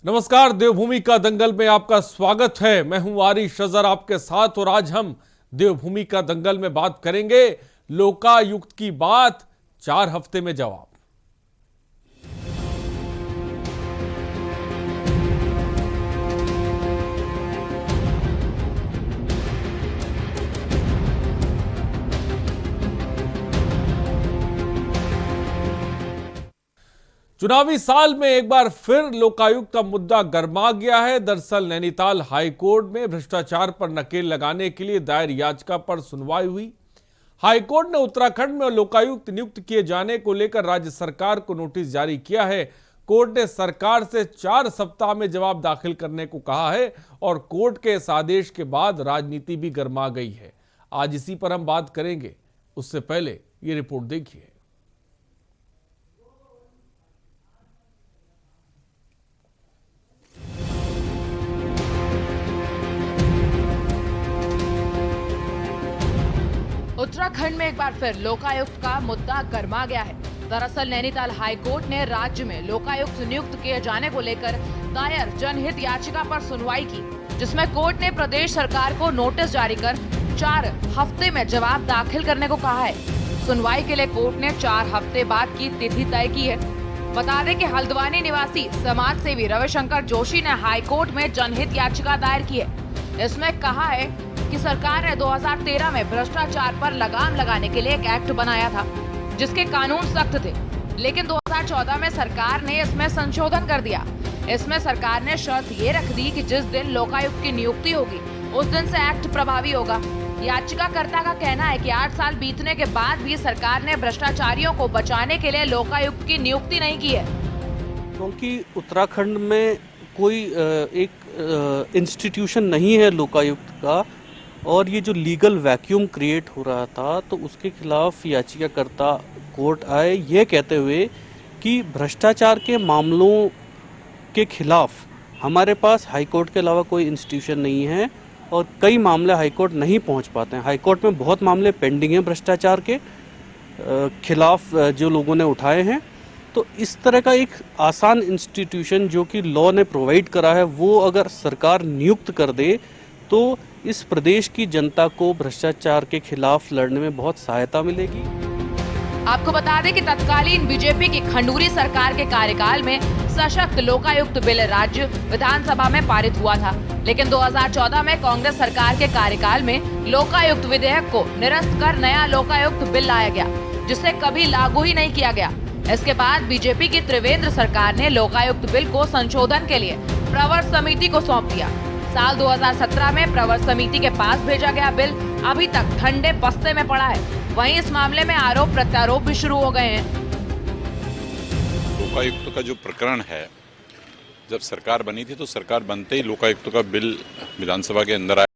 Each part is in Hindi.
नमस्कार, देवभूमि का दंगल में आपका स्वागत है। मैं हूं आरिश अजहर आपके साथ और आज हम देवभूमि का दंगल में बात करेंगे लोकायुक्त की बात, 4 हफ्ते में जवाब। चुनावी साल में एक बार फिर लोकायुक्त का मुद्दा गर्मा गया है। दरअसल नैनीताल हाईकोर्ट में भ्रष्टाचार पर नकेल लगाने के लिए दायर याचिका पर सुनवाई हुई। हाईकोर्ट ने उत्तराखंड में लोकायुक्त नियुक्त किए जाने को लेकर राज्य सरकार को नोटिस जारी किया है। कोर्ट ने सरकार से 4 सप्ताह में जवाब दाखिल करने को कहा है और कोर्ट के इस आदेश के बाद राजनीति भी गर्मा गई है। आज इसी पर हम बात करेंगे, उससे पहले ये रिपोर्ट देखिए। उत्तराखंड में एक बार फिर लोकायुक्त का मुद्दा गर्मा गया है। दरअसल नैनीताल हाईकोर्ट ने राज्य में लोकायुक्त नियुक्त किए जाने को लेकर दायर जनहित याचिका पर सुनवाई की, जिसमें कोर्ट ने प्रदेश सरकार को नोटिस जारी कर 4 हफ्ते में जवाब दाखिल करने को कहा है। सुनवाई के लिए कोर्ट ने 4 हफ्ते बाद की तिथि तय की है। बता दें कि हल्द्वानी निवासी समाज सेवी रविशंकर जोशी ने हाईकोर्ट में जनहित याचिका दायर की है। इसमें कहा है कि सरकार ने 2013 में भ्रष्टाचार पर लगाम लगाने के लिए एक एक्ट बनाया था, जिसके कानून सख्त थे, लेकिन 2014 में सरकार ने इसमें संशोधन कर दिया। इसमें सरकार ने शर्त ये रख दी कि जिस दिन लोकायुक्त की नियुक्ति होगी उस दिन से एक्ट प्रभावी होगा। याचिकाकर्ता का कहना है कि 8 साल बीतने के बाद भी सरकार ने भ्रष्टाचारियों को बचाने के लिए लोकायुक्त की नियुक्ति नहीं की है। क्योंकि उत्तराखंड में कोई एक इंस्टीट्यूशन नहीं है लोकायुक्त का, और ये जो लीगल वैक्यूम क्रिएट हो रहा था, तो उसके खिलाफ याचिकाकर्ता कोर्ट आए ये कहते हुए कि भ्रष्टाचार के मामलों के खिलाफ हमारे पास हाईकोर्ट के अलावा कोई इंस्टीट्यूशन नहीं है और कई मामले हाईकोर्ट नहीं पहुंच पाते हैं। हाईकोर्ट में बहुत मामले पेंडिंग हैं भ्रष्टाचार के खिलाफ जो लोगों ने उठाए हैं। तो इस तरह का एक आसान इंस्टीट्यूशन जो कि लॉ ने प्रोवाइड करा है, वो अगर सरकार नियुक्त कर दे तो इस प्रदेश की जनता को भ्रष्टाचार के खिलाफ लड़ने में बहुत सहायता मिलेगी। आपको बता दें कि तत्कालीन बीजेपी की खंडूरी सरकार के कार्यकाल में सशक्त लोकायुक्त बिल राज्य विधानसभा में पारित हुआ था, लेकिन 2014 में कांग्रेस सरकार के कार्यकाल में लोकायुक्त विधेयक को निरस्त कर नया लोकायुक्त बिल लाया गया, जिसे कभी लागू ही नहीं किया गया। इसके बाद बीजेपी की त्रिवेंद्र सरकार ने लोकायुक्त बिल को संशोधन के लिए प्रवर समिति को सौंप दिया। साल 2017 में प्रवर समिति के पास भेजा गया बिल अभी तक ठंडे बस्ते में पड़ा है। वहीं इस मामले में आरोप प्रत्यारोप भी शुरू हो गए हैं। लोकायुक्त का जो प्रकरण है, जब सरकार बनी थी तो सरकार बनते ही लोकायुक्त का बिल विधानसभा के अंदर आया।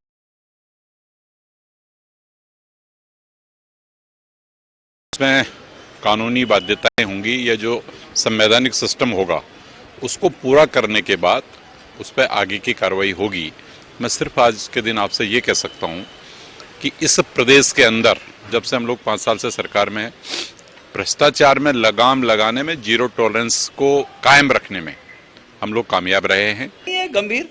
इसमें कानूनी बाध्यताएं होंगी या जो संवैधानिक सिस्टम होगा उसको पूरा करने के बाद उस पर आगे की कार्रवाई होगी। मैं सिर्फ आज के दिन आपसे ये कह सकता हूँ कि इस प्रदेश के अंदर जब से हम लोग 5 साल से सरकार में भ्रष्टाचार में लगाम लगाने में, जीरो टॉलरेंस को कायम रखने में हम लोग कामयाब रहे हैं। ये गंभीर,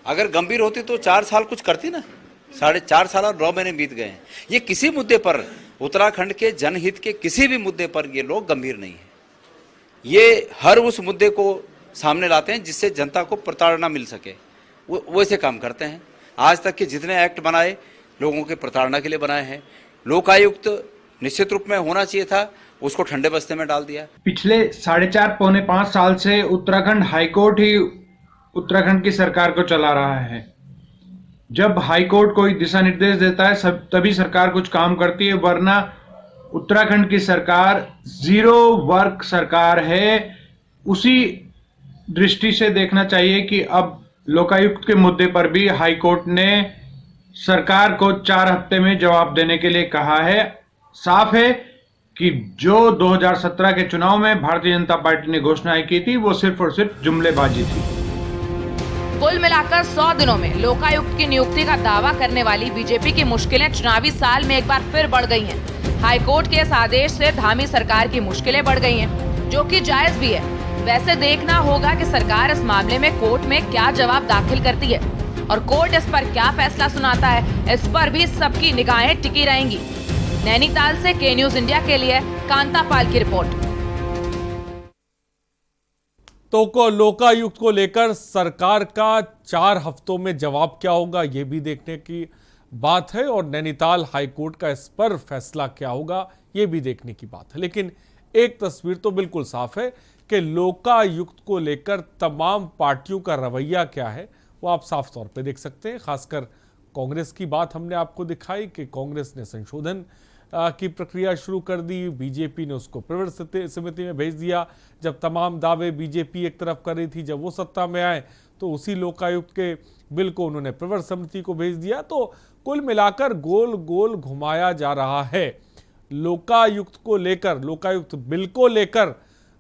अगर गंभीर होती तो 4 साल कुछ करती ना। 4.5 साल और 9 महीने बीत गए हैं। ये किसी मुद्दे पर, उत्तराखंड के जनहित के किसी भी मुद्दे पर ये लोग गंभीर नहीं है। ये हर उस मुद्दे को सामने लाते हैं जिससे जनता को प्रताड़ना मिल सके, वो वैसे काम करते हैं। आज तक के जितने एक्ट बनाए लोगों के प्रताड़ना के लिए बनाए हैं। लोकायुक्त निश्चित रूप में होना चाहिए था, उसको ठंडे बस्ते में डाल दिया। पिछले 4.5 पौने 5 साल से उत्तराखंड हाईकोर्ट ही उत्तराखंड की सरकार को चला रहा है। जब हाईकोर्ट कोई दिशा निर्देश देता है तभी सरकार कुछ काम करती है, वरना उत्तराखंड की सरकार जीरो वर्क सरकार है। उसी दृष्टि से देखना चाहिए कि अब लोकायुक्त के मुद्दे पर भी हाईकोर्ट ने सरकार को 4 हफ्ते में जवाब देने के लिए कहा है। साफ है कि जो 2017 के चुनाव में भारतीय जनता पार्टी ने घोषणाएं की थी वो सिर्फ और सिर्फ जुमलेबाजी थी। कुल मिलाकर 100 दिनों में लोकायुक्त की नियुक्ति का दावा करने वाली बीजेपी की मुश्किलें चुनावी साल में एक बार फिर बढ़ गई हैं। हाईकोर्ट के इस आदेश से धामी सरकार की मुश्किलें बढ़ गई हैं, जो कि जायज भी है। वैसे देखना होगा कि सरकार इस मामले में कोर्ट में क्या जवाब दाखिल करती है और कोर्ट इस पर क्या फैसला सुनाता है, इस पर भी सबकी निगाहें टिकी रहेंगी। नैनीताल से के न्यूज इंडिया के लिए कांता पाल की रिपोर्ट। तो लोकायुक्त को लेकर सरकार का 4 हफ्तों में जवाब क्या होगा, यह भी देखने की बात है, और नैनीताल हाईकोर्ट का इस पर फैसला क्या होगा, यह भी देखने की बात है। लेकिन एक तस्वीर तो बिल्कुल साफ है कि लोकायुक्त को लेकर तमाम पार्टियों का रवैया क्या है, वो आप साफ तौर पे देख सकते हैं। खासकर कांग्रेस की बात हमने आपको दिखाई कि कांग्रेस ने संशोधन की प्रक्रिया शुरू कर दी, बीजेपी ने उसको प्रवर समिति में भेज दिया। जब तमाम दावे बीजेपी एक तरफ कर रही थी, जब वो सत्ता में आए तो उसी लोकायुक्त के बिल को उन्होंने प्रवर समिति को भेज दिया। तो कुल मिलाकर गोल गोल घुमाया जा रहा है। लोकायुक्त को लेकर, लोकायुक्त बिल को लेकर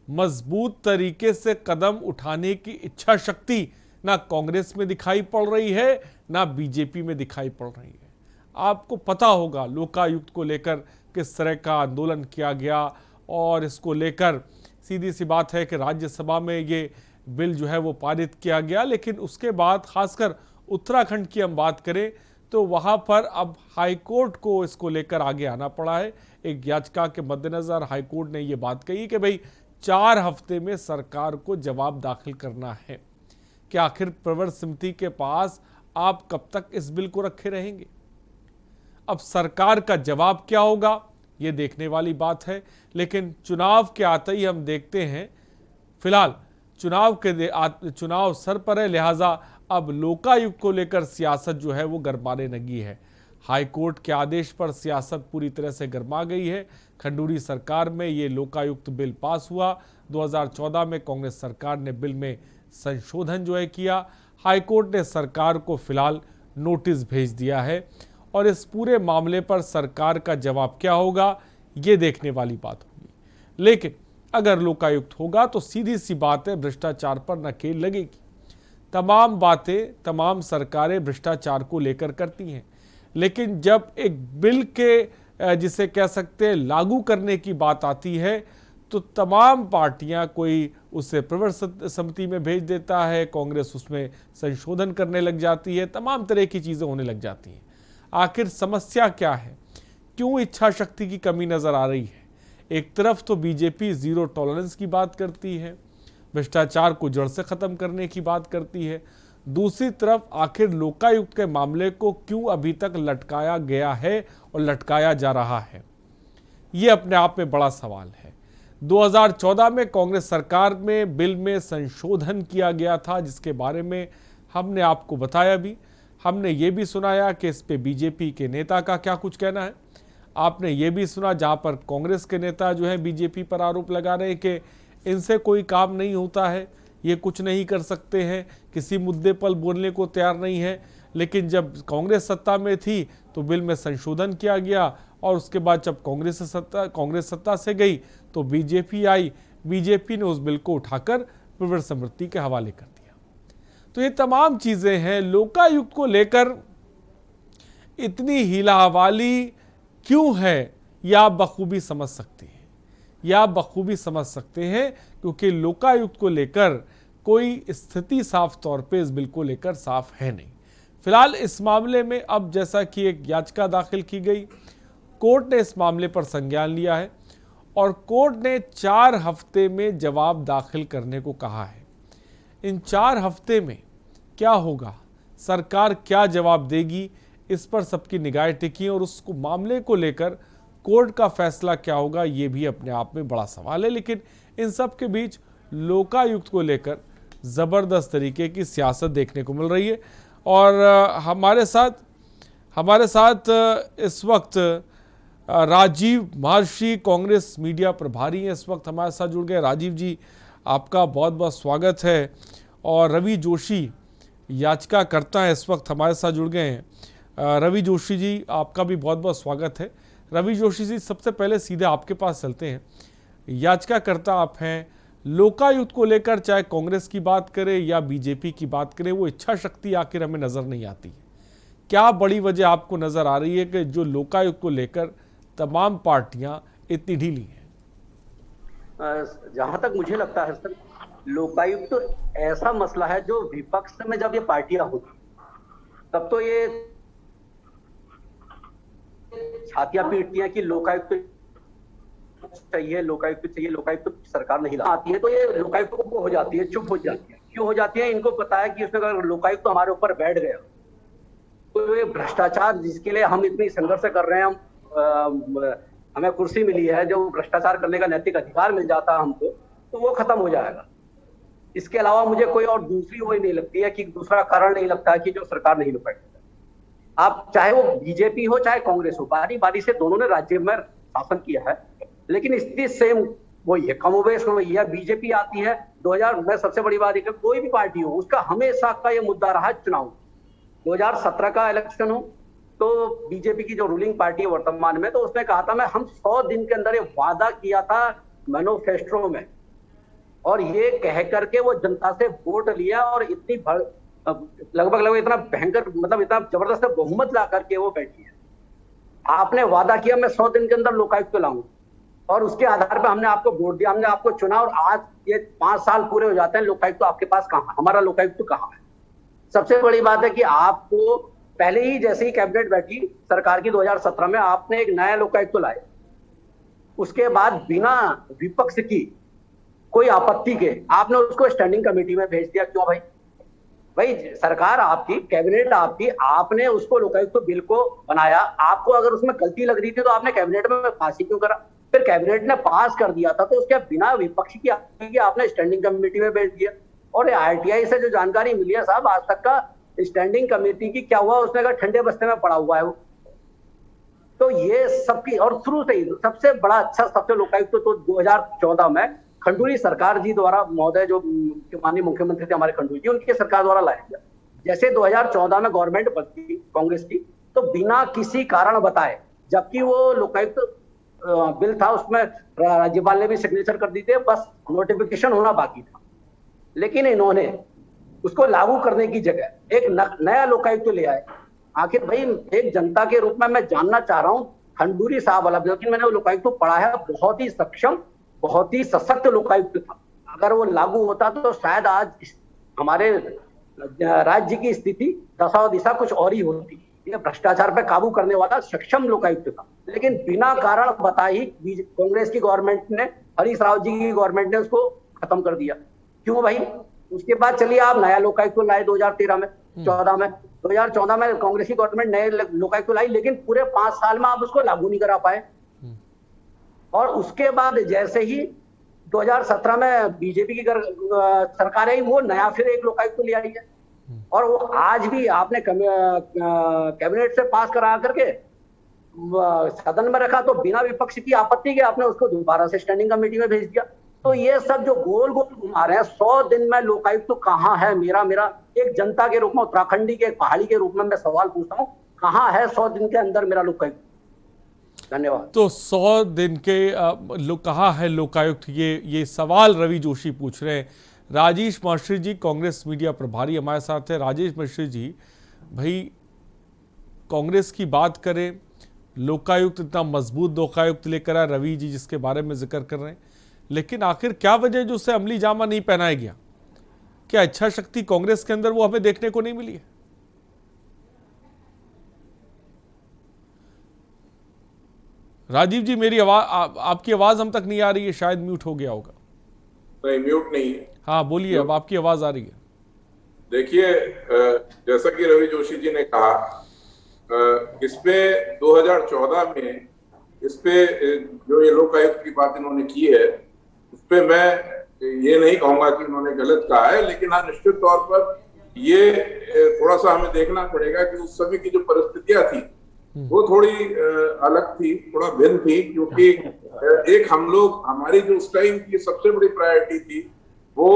मजबूत तरीके से कदम उठाने की इच्छा शक्ति ना कांग्रेस में दिखाई पड़ रही है, ना बीजेपी में दिखाई पड़ रही है। आपको पता होगा लोकायुक्त को लेकर किस तरह का आंदोलन किया गया, और इसको लेकर सीधी सी बात है कि राज्यसभा में ये बिल जो है वो पारित किया गया। लेकिन उसके बाद खासकर उत्तराखंड की हम बात करें तो वहाँ पर अब हाईकोर्ट को इसको लेकर आगे आना पड़ा है। एक याचिका के मद्देनज़र हाईकोर्ट ने ये बात कही कि भाई 4 हफ्ते में सरकार को जवाब दाखिल करना है कि आखिर प्रवर समिति के पास आप कब तक इस बिल को रखे रहेंगे। अब सरकार का जवाब क्या होगा, ये देखने वाली बात है। लेकिन चुनाव के आते ही हम देखते हैं, फिलहाल चुनाव सर पर है, लिहाजा अब लोकायुक्त को लेकर सियासत जो है वो गरमाने लगी है। हाईकोर्ट के आदेश पर सियासत पूरी तरह से गरमा गई है। खंडूरी सरकार में ये लोकायुक्त बिल पास हुआ। 2014 में कांग्रेस सरकार ने बिल में संशोधन जो है किया। हाईकोर्ट ने सरकार को फिलहाल नोटिस भेज दिया है, और इस पूरे मामले पर सरकार का जवाब क्या होगा, ये देखने वाली बात होगी। लेकिन अगर लोकायुक्त होगा तो सीधी सी बात है, भ्रष्टाचार पर नकेल लगेगी। तमाम बातें तमाम सरकारें भ्रष्टाचार को लेकर करती हैं, लेकिन जब एक बिल के जिसे कह सकते हैं लागू करने की बात आती है तो तमाम पार्टियां, कोई उसे प्रवर समिति में भेज देता है, कांग्रेस उसमें संशोधन करने लग जाती है, तमाम तरह की चीज़ें होने लग जाती हैं। आखिर समस्या क्या है, क्यों इच्छा शक्ति की कमी नज़र आ रही है? एक तरफ तो बीजेपी जीरो टॉलरेंस की बात करती है, भ्रष्टाचार को जड़ से ख़त्म करने की बात करती है, दूसरी तरफ आखिर लोकायुक्त के मामले को क्यों अभी तक लटकाया गया है और लटकाया जा रहा है, ये अपने आप में बड़ा सवाल है। 2014 में कांग्रेस सरकार में बिल में संशोधन किया गया था, जिसके बारे में हमने आपको बताया भी, हमने ये भी सुनाया कि इस पे बीजेपी के नेता का क्या कुछ कहना है। आपने ये भी सुना जहाँ पर कांग्रेस के नेता जो है बीजेपी पर आरोप लगा रहे हैं कि इनसे कोई काम नहीं होता है, ये कुछ नहीं कर सकते हैं, किसी मुद्दे पर बोलने को तैयार नहीं है। लेकिन जब कांग्रेस सत्ता में थी तो बिल में संशोधन किया गया, और उसके बाद जब कांग्रेस सत्ता से गई तो बीजेपी आई, बीजेपी ने उस बिल को उठाकर प्रवर समिति के हवाले कर दिया। तो ये तमाम चीज़ें हैं। लोकायुक्त को लेकर इतनी हीला हवाली क्यों है, यह आप बखूबी समझ सकते हैं, क्योंकि लोकायुक्त को लेकर कोई स्थिति साफ तौर पे इस बिल को लेकर साफ है नहीं। फिलहाल इस मामले में अब जैसा कि एक याचिका दाखिल की गई, कोर्ट ने इस मामले पर संज्ञान लिया है और कोर्ट ने 4 हफ्ते में जवाब दाखिल करने को कहा है। इन 4 हफ्ते में क्या होगा, सरकार क्या जवाब देगी, इस पर सबकी निगाहें टिकी, और उसको मामले को लेकर कोर्ट का फैसला क्या होगा, ये भी अपने आप में बड़ा सवाल है। लेकिन इन सब के बीच लोकायुक्त को लेकर ज़बरदस्त तरीके की सियासत देखने को मिल रही है। और हमारे साथ इस वक्त राजीव महर्षि कांग्रेस मीडिया प्रभारी हैं, इस वक्त हमारे साथ जुड़ गए। राजीव जी, आपका बहुत बहुत स्वागत है। और रवि जोशी याचिकाकर्ता हैं, इस वक्त हमारे साथ जुड़ गए हैं। रवि जोशी जी, आपका भी बहुत बहुत स्वागत है। रवि जोशी जी, सबसे पहले सीधे आपके पास चलते हैं। याचिकाकर्ता आप हैं, लोकायुक्त को लेकर चाहे कांग्रेस की बात करें या बीजेपी की बात करें, वो इच्छा शक्ति आखिर हमें नज़र नहीं आती है। क्या बड़ी वजह आपको नज़र आ रही है कि जो लोकायुक्त को लेकर तमाम पार्टियां इतनी ढीली हैं? जहाँ तक मुझे लगता है सर, लोकायुक्त तो ऐसा मसला है जो विपक्ष में जब ये पार्टियां होती तब तो ये छातियां पीटती हैं कि लोकायुक्त चाहिए, लोकायुक्त चाहिए, लोकायुक्त सरकार नहीं लाती है, तो ये लोकायुक्त को हो जाती है, चुप हो जाती है। क्यों हो जाती है? इनको पता है कि उसमें अगर लोकायुक्त तो हमारे ऊपर बैठ गया तो ये भ्रष्टाचार जिसके लिए हम इतनी संघर्ष कर रहे हैं, हमें कुर्सी मिली है, जो भ्रष्टाचार करने का नैतिक अधिकार मिल जाता है हमको, तो वो खत्म हो जाएगा। इसके अलावा मुझे कोई और दूसरी वही नहीं लगती है कि दूसरा कारण नहीं लगता है कि जो सरकार नहीं लुट पाएगी। आप चाहे वो बीजेपी हो चाहे कांग्रेस हो, बारी बारी से दोनों ने राज्य में शासन किया है, लेकिन स्थिति सेम वही है, कमोबेश वही है। बीजेपी आती है 2000 में, सबसे बड़ी बात है कोई भी पार्टी हो उसका हमेशा का ये मुद्दा रहा चुनाव। 2017 का इलेक्शन हो तो बीजेपी की जो रूलिंग पार्टी है वर्तमान में, तो उसने कहा था हम 100 दिन के अंदर ये वादा किया था मैनिफेस्टो में, और ये कह करके वो जनता से वोट लिया और इतनी लगभग इतना भयंकर, मतलब इतना जबरदस्त बहुमत ला करके वो बैठी है। आपने वादा किया मैं 100 दिन के अंदर लोकायुक्त लाऊंगा, और उसके आधार पर हमने आपको वोट दिया, हमने आपको चुना, और आज ये 5 साल पूरे हो जाते हैं, लोकायुक्त तो आपके पास कहाँ है? हमारा लोकायुक्त कहाँ है? सबसे बड़ी बात है कि आपको पहले ही जैसे ही कैबिनेट बैठी सरकार की 2017 में, आपने एक नया लोकायुक्त लाए, उसके बाद बिना विपक्ष की कोई आपत्ति के आपने उसको स्टैंडिंग कमेटी में भेज दिया। क्यों भाई सरकार आपकी, कैबिनेट आपकी, आपने उसको लोकायुक्त बिल को बनाया, आपको अगर उसमें गलती लग रही थी तो आपने कैबिनेट में पास ही क्यों करा? फिर कैबिनेट ने पास कर दिया था तो उसके बिना विपक्ष की आपने स्टैंडिंग कमेटी में भेज दिया। और आरटीआई से जो जानकारी मिली है साहब, आज तक का स्टैंडिंग कमेटी की क्या हुआ, उसने कहा ठंडे बस्ते में पड़ा हुआ है वो। तो ये सबकी, और शुरू से ही सबसे बड़ा अच्छा सबसे लोकायुक्त तो 2014 में खंडूरी सरकार जी द्वारा, महोदय जो माननीय मुख्यमंत्री थे हमारे खंडूरी जी, उनकी सरकार द्वारा लाया गया। जैसे 2014 में गवर्नमेंट बनती कांग्रेस की, तो बिना किसी कारण बताए, जबकि वो लोकायुक्त बिल था, उसमें राज्यपाल ने भी सिग्नेचर कर दी थी, बस नोटिफिकेशन होना बाकी था, लेकिन इन्होंने उसको लागू करने की जगह एक नया लोकायुक्त ले आए। आखिर भाई एक जनता के रूप में मैं जानना चाह रहा हूँ, खंडूरी साहब वाला, लेकिन मैंने वो लोकायुक्त पढ़ा है, बहुत ही सक्षम, बहुत ही सशक्त लोकायुक्त था। अगर वो लागू होता तो शायद आज हमारे राज्य की स्थिति, दशा और दिशा कुछ और ही होती। ये भ्रष्टाचार पे काबू करने वाला सक्षम लोकायुक्त था, लेकिन बिना कारण बताए ही कांग्रेस की गवर्नमेंट ने, हरीश राव जी की गवर्नमेंट ने उसको खत्म कर दिया। क्यों भाई? उसके बाद चलिए आप नया लोकायुक्त लाए 2013 में, 14 में, 2014 में कांग्रेस की गवर्नमेंट नए लोकायुक्त लाई, लेकिन पूरे 5 साल में आप उसको लागू नहीं करा पाए। और उसके बाद जैसे ही 2017 में बीजेपी की सरकार आई, वो नया फिर एक लोकायुक्त ले आई है, और वो आज भी आपने कैबिनेट से पास करा करके सदन में रखा, तो बिना विपक्ष की आपत्ति के आपने उसको दोबारा से स्टैंडिंग कमेटी में भेज दिया। तो ये सब जो गोल गोल घुमा रहे हैं, 100 दिन में लोकायुक्त तो कहाँ है? मेरा एक जनता के रूप में, उत्तराखंडी के, एक पहाड़ी के रूप में मैं सवाल पूछता हूँ, कहाँ है 100 दिन के अंदर मेरा लोकायुक्त? धन्यवाद। तो 100 दिन के कहाँ है लोकायुक्त, ये सवाल रवि जोशी पूछ रहे हैं। राजेश मिश्री जी, कांग्रेस मीडिया प्रभारी, हमारे साथ है। राजेश मिश्री जी, भाई कांग्रेस की बात करें, लोकायुक्त इतना मजबूत लोकायुक्त लेकर आए रवि जी जिसके बारे में जिक्र कर रहे हैं, लेकिन आखिर क्या वजह जो उसे अमली जामा नहीं पहनाया गया? क्या इच्छा शक्ति कांग्रेस के अंदर वो हमें देखने को नहीं मिली है? राजीव जी, मेरी आवाज, आपकी आवाज हम तक नहीं आ रही है, शायद म्यूट हो गया होगा। नहीं, म्यूट नहीं है। हाँ बोलिए, अब आपकी आवाज आ रही है। देखिए, जैसा कि रवि जोशी जी ने कहा, इस पे 2014 में इस पे जो ये लोकायुक्त की बात इन्होंने की है, उस पे मैं ये नहीं कहूंगा कि इन्होंने गलत कहा है, लेकिन हाँ, निश्चित तौर पर ये थोड़ा सा हमें देखना पड़ेगा कि उस समय की जो परिस्थितियां थी वो थोड़ी अलग थी, थोड़ा भिन्न थी, क्योंकि एक हम लोग, हमारी जो उस टाइम की सबसे बड़ी प्रायोरिटी थी वो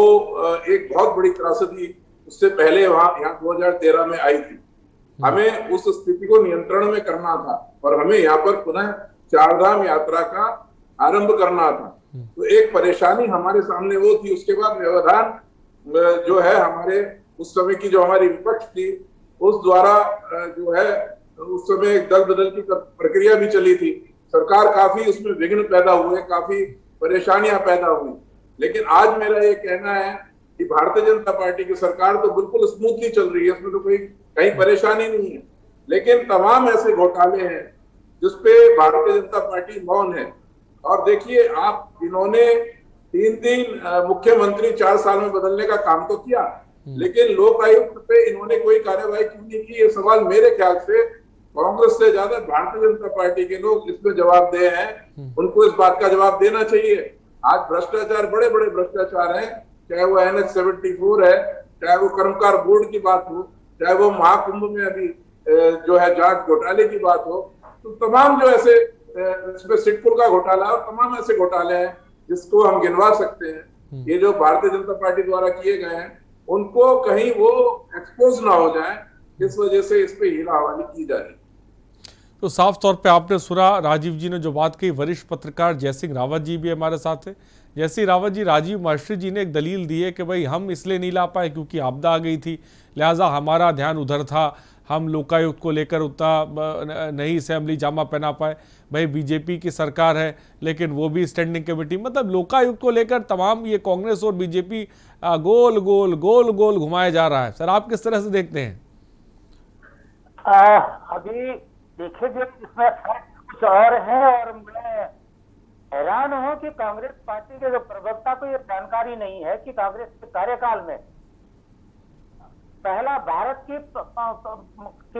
एक बहुत बड़ी त्रासदी उससे पहले यहाँ 2013 में आई थी। हमें उस स्थिति को नियंत्रण में करना था और हमें यहाँ पर पुनः 4 धाम यात्रा का आरंभ करना था। तो एक परेशानी हमारे सामने वो थी। उसके बाद व्यवधान जो है, हमारे उस समय की जो हमारी विपक्ष थी उस द्वारा जो है, उस समय एक दल बदल की प्रक्रिया भी चली थी। सरकार काफी उसमें विघ्न पैदा हुए, काफी परेशानियां पैदा हुई। लेकिन आज मेरा ये कहना है कि भारतीय जनता पार्टी की सरकार तो बिल्कुल स्मूथली चल रही है, उसमें तो कोई कहीं परेशानी नहीं है, लेकिन तमाम ऐसे घोटाले हैं जिसपे भारतीय जनता पार्टी मौन है। और देखिए, आप इन्होंने 3 मुख्यमंत्री 4 साल में बदलने का काम तो किया, लेकिन लोक आयुक्त पे इन्होंने कोई कार्यवाही क्यों नहीं की? ये सवाल मेरे ख्याल से कांग्रेस से ज्यादा भारतीय जनता पार्टी के लोग इसमें जवाब दे हैं, उनको इस बात का जवाब देना चाहिए। आज भ्रष्टाचार, बड़े बड़े भ्रष्टाचार हैं, चाहे वो NH-74 है, चाहे वो कर्मकार बोर्ड की बात हो, चाहे वो महाकुंभ में अभी जो है जांच घोटाले की बात हो, तो तमाम जो ऐसे इसमें सिडकुल का घोटाला और तमाम ऐसे घोटाले हैं जिसको हम गिनवा सकते हैं। ये जो भारतीय जनता पार्टी द्वारा किए गए हैं, उनको कहीं वो एक्सपोज ना हो जाए, इस वजह से इस पे हीरा हवाली की जा रही है। तो साफ तौर पे आपने सुना राजीव जी ने जो बात कही। वरिष्ठ पत्रकार जयसिंह रावत जी भी हमारे साथ है। जयसिंह रावत जी, राजीव मास्टर जी ने एक दलील दी है कि भाई हम इसलिए नहीं ला पाए क्योंकि आपदा आ गई थी, लिहाजा हमारा ध्यान उधर था, हम लोकायुक्त को लेकर उतना नहीं असेंबली जामा पहना पाए। भाई बीजेपी की सरकार है लेकिन वो भी स्टैंडिंग कमेटी, मतलब लोकायुक्त को लेकर तमाम ये कांग्रेस और बीजेपी गोल गोल गोल गोल घुमाया जा रहा है। सर, आप किस तरह से देखते हैं? अभी देखिए, जो इसमें कुछ और है, और मैं हैरान हूं कि कांग्रेस पार्टी के जो प्रवक्ता को ये जानकारी नहीं है कि कांग्रेस के कार्यकाल में पहला भारत की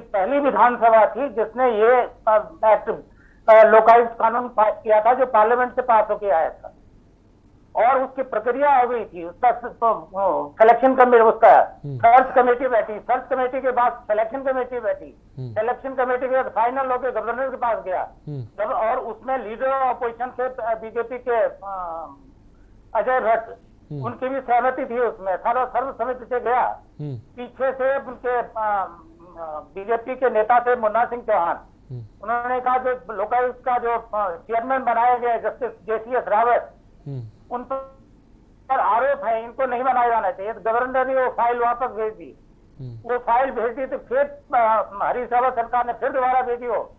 पहली विधानसभा थी जिसने ये लोकायुक्त कानून पास किया था, जो पार्लियामेंट से पास होके आया था, और उसकी प्रक्रिया हो गई थी। उसका सिलेक्शन कमेटी, उसका सर्च कमेटी बैठी, सर्च कमेटी के बाद सिलेक्शन कमेटी बैठी, सिलेक्शन कमेटी के बाद फाइनल होकर गवर्नर के पास गया, जब और उसमें लीडर अपोजिशन से बीजेपी के अजय भट्ट, उनकी भी सहमति थी उसमें, सर्व समिति से गया। पीछे से उनके बीजेपी के नेता थे मुन्ना सिंह चौहान, उन्होंने कहा कि लोकायुक्त का जो चेयरमैन बनाया गया जस्टिस JCS रावत, उन पर आरोप है, इनको नहीं बनाया जाना चाहिए। तो गवर्नर ने वो फाइल वापस भेज दी। वो फाइल भेज दी तो फिर हरीश रावत सरकार ने फिर दोबारा भेजी हो,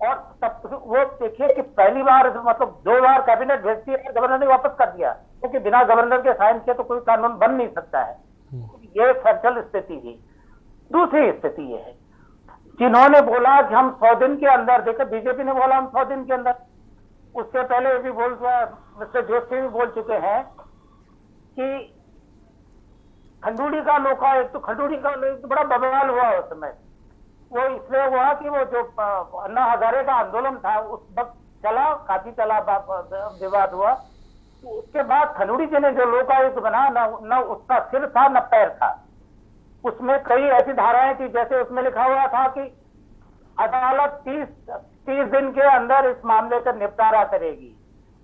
और तब वो देखिए कि पहली बार मतलब 2 बार कैबिनेट भेजती है, गवर्नर ने वापस कर दिया, क्योंकि बिना गवर्नर के साइन के तो कोई कानून बन नहीं सकता है। ये फैक्चुअल स्थिति थी। दूसरी स्थिति ये है, जिन्होंने बोला कि हम 100 दिन के अंदर, देखो बीजेपी ने बोला हम 100 दिन के अंदर, उससे पहले भी मिस्टर जोशी भी बोल चुके हैं कि खंडूड़ी का लोकायुक्त, तो खंडूड़ी का तो बड़ा बवाल हुआ उस समय। वो इसलिए हुआ कि वो जो अन्ना हजारे का आंदोलन था उस वक्त चला, काफी चला, विवाद हुआ। उसके बाद खंडूड़ी जी ने जो लोकायुक्त बना, न उसका सिर था न पैर था। उसमें कई ऐसी धाराएं थी, जैसे उसमें लिखा हुआ था कि अदालत 30 दिन के अंदर इस मामले का निपटारा करेगी।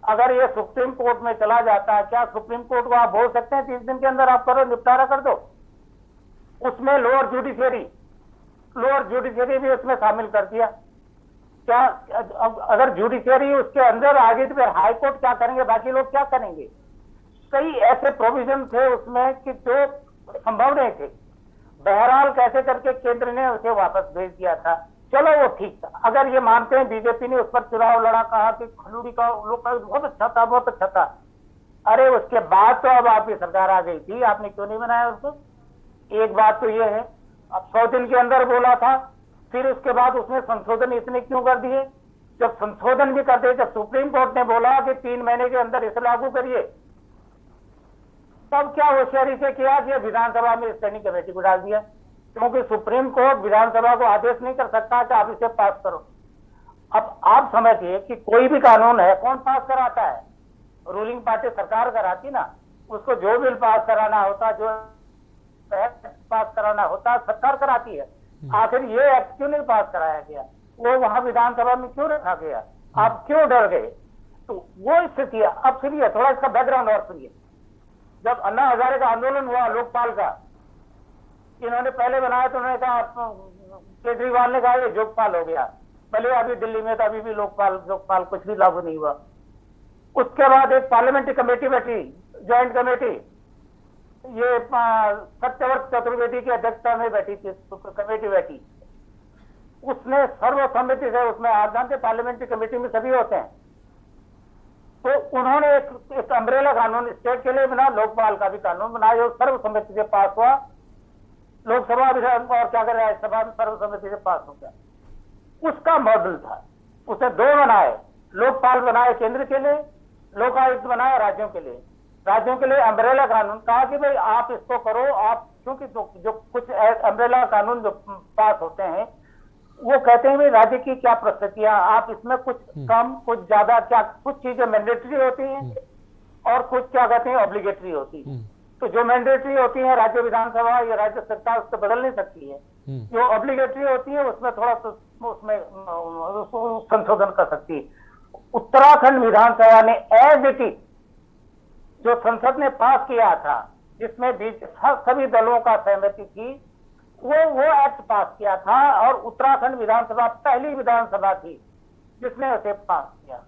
अगर ये सुप्रीम कोर्ट में चला जाता है, क्या सुप्रीम कोर्ट को आप बोल सकते हैं 30 दिन के अंदर आप करो, निपटारा कर दो? उसमें लोअर जुडिशरी भी उसमें शामिल कर दिया। क्या अगर जुडिशरी उसके अंदर आ गई तो फिर हाई कोर्ट क्या करेंगे, बाकी लोग क्या करेंगे? कई ऐसे प्रोविजन थे उसमें कि जो संभव नहीं थे। बहरहाल कैसे करके केंद्र ने उसे वापस भेज दिया था। चलो वो ठीक था। अगर ये मानते हैं बीजेपी ने उस पर चुनाव लड़ा, कहा कि खंडूड़ी का लोकायुक्त बहुत अच्छा था, बहुत अच्छा था। अरे उसके बाद तो अब आपकी सरकार आ गई थी, आपने क्यों नहीं बनाया उसको? एक बात तो ये है, अब 100 दिन के अंदर बोला था, फिर उसके बाद उसमें संशोधन इसने क्यों कर दिए? जब संशोधन भी कर दिए, जब सुप्रीम कोर्ट ने बोला कि 3 महीने के अंदर इसे लागू करिए, तब क्या होशियारी से किया कि विधानसभा में स्टैंडिंग कमेटी को डाल दिया, क्योंकि सुप्रीम कोर्ट विधानसभा को आदेश नहीं कर सकता कि आप इसे पास करो। अब आप समझिए कि कोई भी कानून है, कौन पास कराता है? रूलिंग पार्टी सरकार कराती ना। उसको जो बिल पास कराना होता, जो पास कराना होता, सरकार कराती है। आखिर ये एक्ट क्यों नहीं पास कराया गया? वो वहां विधानसभा में क्यों रखा गया? आप क्यों डर गए? तो वो स्थिति है। अब सुनिए थोड़ा इसका बैकग्राउंड और सुनिए। जब अन्ना हजारे का आंदोलन हुआ लोकपाल का, इन्होंने पहले बनाया तो उन्होंने कहा, केजरीवाल ने कहा ये जोगपाल हो गया। पहले अभी दिल्ली में तो अभी भी लोकपाल कुछ भी लागू नहीं हुआ। उसके बाद एक पार्लियामेंट्री कमेटी बैठी, ज्वाइंट कमेटी, ये सत्यव्रत चतुर्वेदी की अध्यक्षता में बैठी थी, कमेटी बैठी। उसने सर्वसम्मति से, उसमें आप जानते पार्लियामेंट्री कमेटी में सभी होते हैं, तो उन्होंने एक अम्ब्रेला कानून स्टेट के लिए बना, लोकपाल का भी कानून बनाया जो सर्वसम्मति से पास हुआ। लोकसभा विधान और क्या कर राज्यसभा में सर्वसम्मति से पास हो गया। उसका मॉडल था, उसने दो बनाए, लोकपाल बनाए केंद्र के लिए, लोकायुक्त बनाया राज्यों के लिए। राज्यों के लिए अम्ब्रेला कानून कहा कि भाई आप इसको करो, आप क्योंकि जो कुछ अम्ब्रेला कानून जो पास होते हैं वो कहते हैं भाई राज्य की क्या परिस्थितियां, आप इसमें कुछ कम कुछ ज्यादा, क्या कुछ चीजें मैंडेटरी होती हैं और कुछ क्या कहते हैं ऑब्लिगेटरी होती है। तो जो मैंडेटरी होती है राज्य विधानसभा या राज्य सरकार उसको बदल नहीं सकती है, जो ऑब्लिगेटरी होती है उसमें थोड़ा तो उसमें संशोधन कर सकती है। उत्तराखंड विधानसभा ने एज इट इज जो संसद ने पास किया था, जिसमें सभी दलों का सहमति थी, वो एक्ट पास किया था और उत्तराखंड विधानसभा पहली विधानसभा थी जिसने उसे पास किया।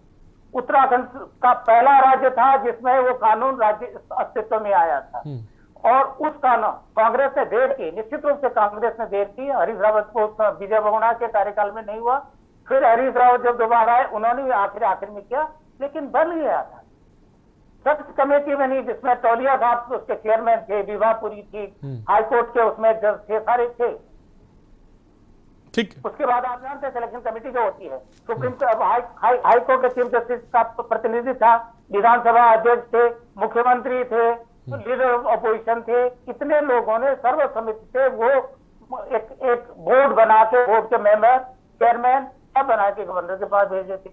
उत्तराखंड का पहला राज्य था जिसमें वो कानून राज्य अस्तित्व में आया था। और उस कानून कांग्रेस ने देर की, निश्चित रूप से कांग्रेस ने देर की। हरीश रावत को विजय बहुगुणा के कार्यकाल में नहीं हुआ, फिर हरीश रावत जब दोबारा आए उन्होंने भी आखिर में किया, लेकिन बन गया था। सर्च कमेटी बनी जिसमें तौलिया साहब उसके चेयरमैन थे, विवाहपुरी थी, हाईकोर्ट के उसमें जज थे, सारे थे। ठीक। उसके बाद आप जानते हैं सिलेक्शन कमेटी जो होती है, सुप्रीम हाईकोर्ट के चीफ जस्टिस का प्रतिनिधि था, विधानसभा अध्यक्ष थे, मुख्यमंत्री थे, लीडर ऑफ अपोजिशन थे। इतने लोगों ने सर्वसम्मति से वो एक बोर्ड बना के, बोर्ड के मेंबर, चेयरमैन सब बना के गवर्नर के पास भेजे थे।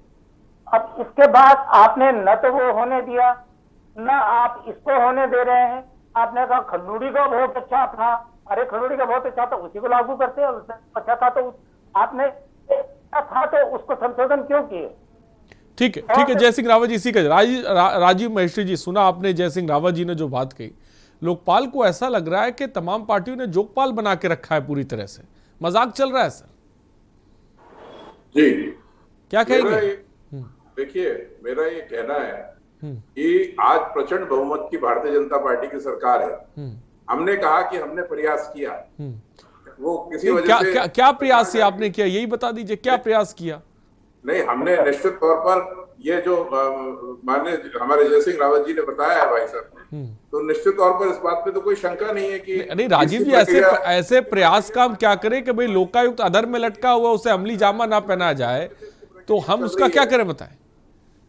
अब इसके बाद आपने न तो वो होने दिया, न आप इसको होने दे रहे हैं। आपने कहा खंडूड़ी का बहुत अच्छा था, अरे खंडूड़ी का बहुत अच्छा था, उसी को लागू करते हैं। अच्छा था तो आपने था तो उसको संशोधन क्यों किए? ठीक है जय सिंह रावत जी, इसी का राजीव महेश्वरी जी, सुना आपने जय सिंह रावत जी ने जो बात कही। लोकपाल को ऐसा लग रहा है कि तमाम पार्टियों ने जोगपाल बना के रखा है, पूरी तरह से मजाक चल रहा है सर जी। क्या कहेंगे? देखिए, मेरा ये कहना है कि आज प्रचंड बहुमत की भारतीय जनता पार्टी की सरकार है। हमने कहा कि हमने प्रयास किया, वो किसी वजह से क्या प्रयास है आपने किया, यही बता दीजिए, क्या प्रयास किया? नहीं, हमने निश्चित तौर पर ये जो माननीय हमारे जय सिंह रावत जी ने बताया है भाई साहब, तो निश्चित तौर पर इस बात पे तो कोई शंका नहीं है कि नहीं राजीव जी, ऐसे प्रयास का हम क्या करें कि भाई लोकायुक्त अधर में लटका हुआ, उसे अमली जामा ना पहना जाए, तो हम उसका क्या करें बताएं?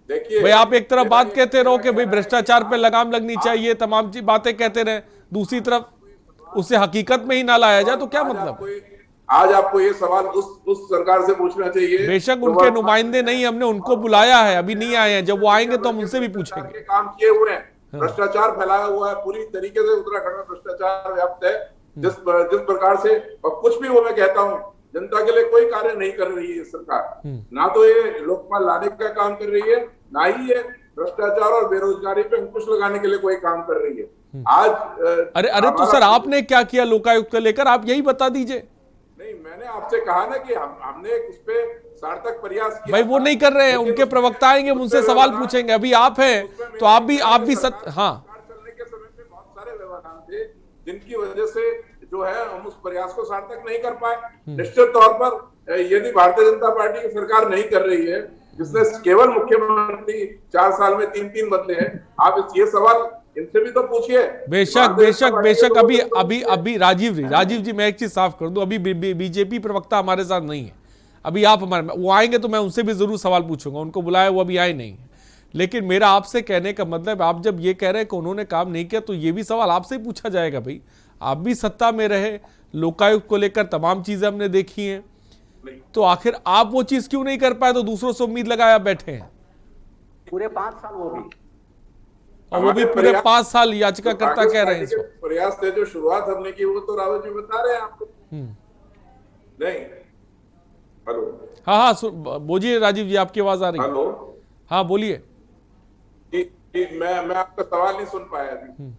देखिए भाई आप एक तरफ बात कहते रहो कि भाई भ्रष्टाचार पे लगाम लगनी चाहिए, तमाम बातें कहते रहे, दूसरी तरफ उसे हकीकत में ही ना लाया जाए, तो क्या मतलब? आज आपको ये सवाल उस सरकार से पूछना चाहिए। बेशक उनके नुमाइंदे नहीं, हमने उनको बुलाया है, अभी नहीं आए हैं, जब वो आएंगे तो हम उनसे भी पूछेंगे। काम किए हुए हैं, भ्रष्टाचार फैलाया हुआ है, पूरी तरीके से उत्तराखंड में भ्रष्टाचार व्याप्त है। जिस प्रकार से, और कुछ भी वो मैं कहता हूँ, जनता के लिए कोई कार्य नहीं कर रही है सरकार। ना तो ये लोकपाल लाने का काम कर रही है, ना ही ये भ्रष्टाचार और बेरोजगारी पे अंकुश लगाने के लिए कोई काम कर रही है। आज अरे तो सर आपने क्या किया लोकायुक्त को लेकर, आप यही बता दीजिए। नहीं, मैंने आपसे कहा ना कि हमने इस पे सार्थक प्रयास किया। भाई वो नहीं कर रहे हैं, उनके प्रवक्ता आएंगे, उनसे सवाल पूछेंगे। अभी आप हैं तो आप भी हाँ चलने के समय में बहुत सारे व्यवधान थे जिनकी वजह से जो है हम उस प्रयास को सार्थक नहीं कर पाए। निश्चित तौर पर यदि भारतीय जनता पार्टी की सरकार नहीं कर रही है, जिसने केवल मुख्यमंत्री 4 साल में 3 बदले हैं, आप ये सवाल इनसे भी तो पूछिए। बेशक अभी राजीव जी मैं एक चीज साफ कर दूं, अभी बीजेपी प्रवक्ता हमारे साथ नहीं है। अभी आप हमारे, वो आएंगे तो मैं उनसे भी जरूर सवाल पूछूंगा, उनको बुलाया, वो अभी आए नहीं है। लेकिन मेरा आपसे कहने का मतलब, आप जब ये कह रहे हैं कि उन्होंने काम नहीं किया, तो ये भी सवाल आपसे ही पूछा जाएगा। भाई आप भी सत्ता में रहे, लोकायुक्त को लेकर तमाम चीजें हमने देखी हैं, तो आखिर आप वो चीज क्यों नहीं कर पाए, तो दूसरों से उम्मीद लगाया बैठे हैं? पूरे 5 साल वो भी पूरे 5 साल याचिकाकर्ता कह रहे हैं इसको। प्रयास थे जो शुरुआत हमने की, वो तो रावत जी बता रहे हैं आपको। नहीं, हेलो, हाँ बोलिए राजीव जी, आपकी आवाज आ रही है। हेलो, हाँ बोलिए। मैं आपका सवाल नहीं सुन पाया अभी,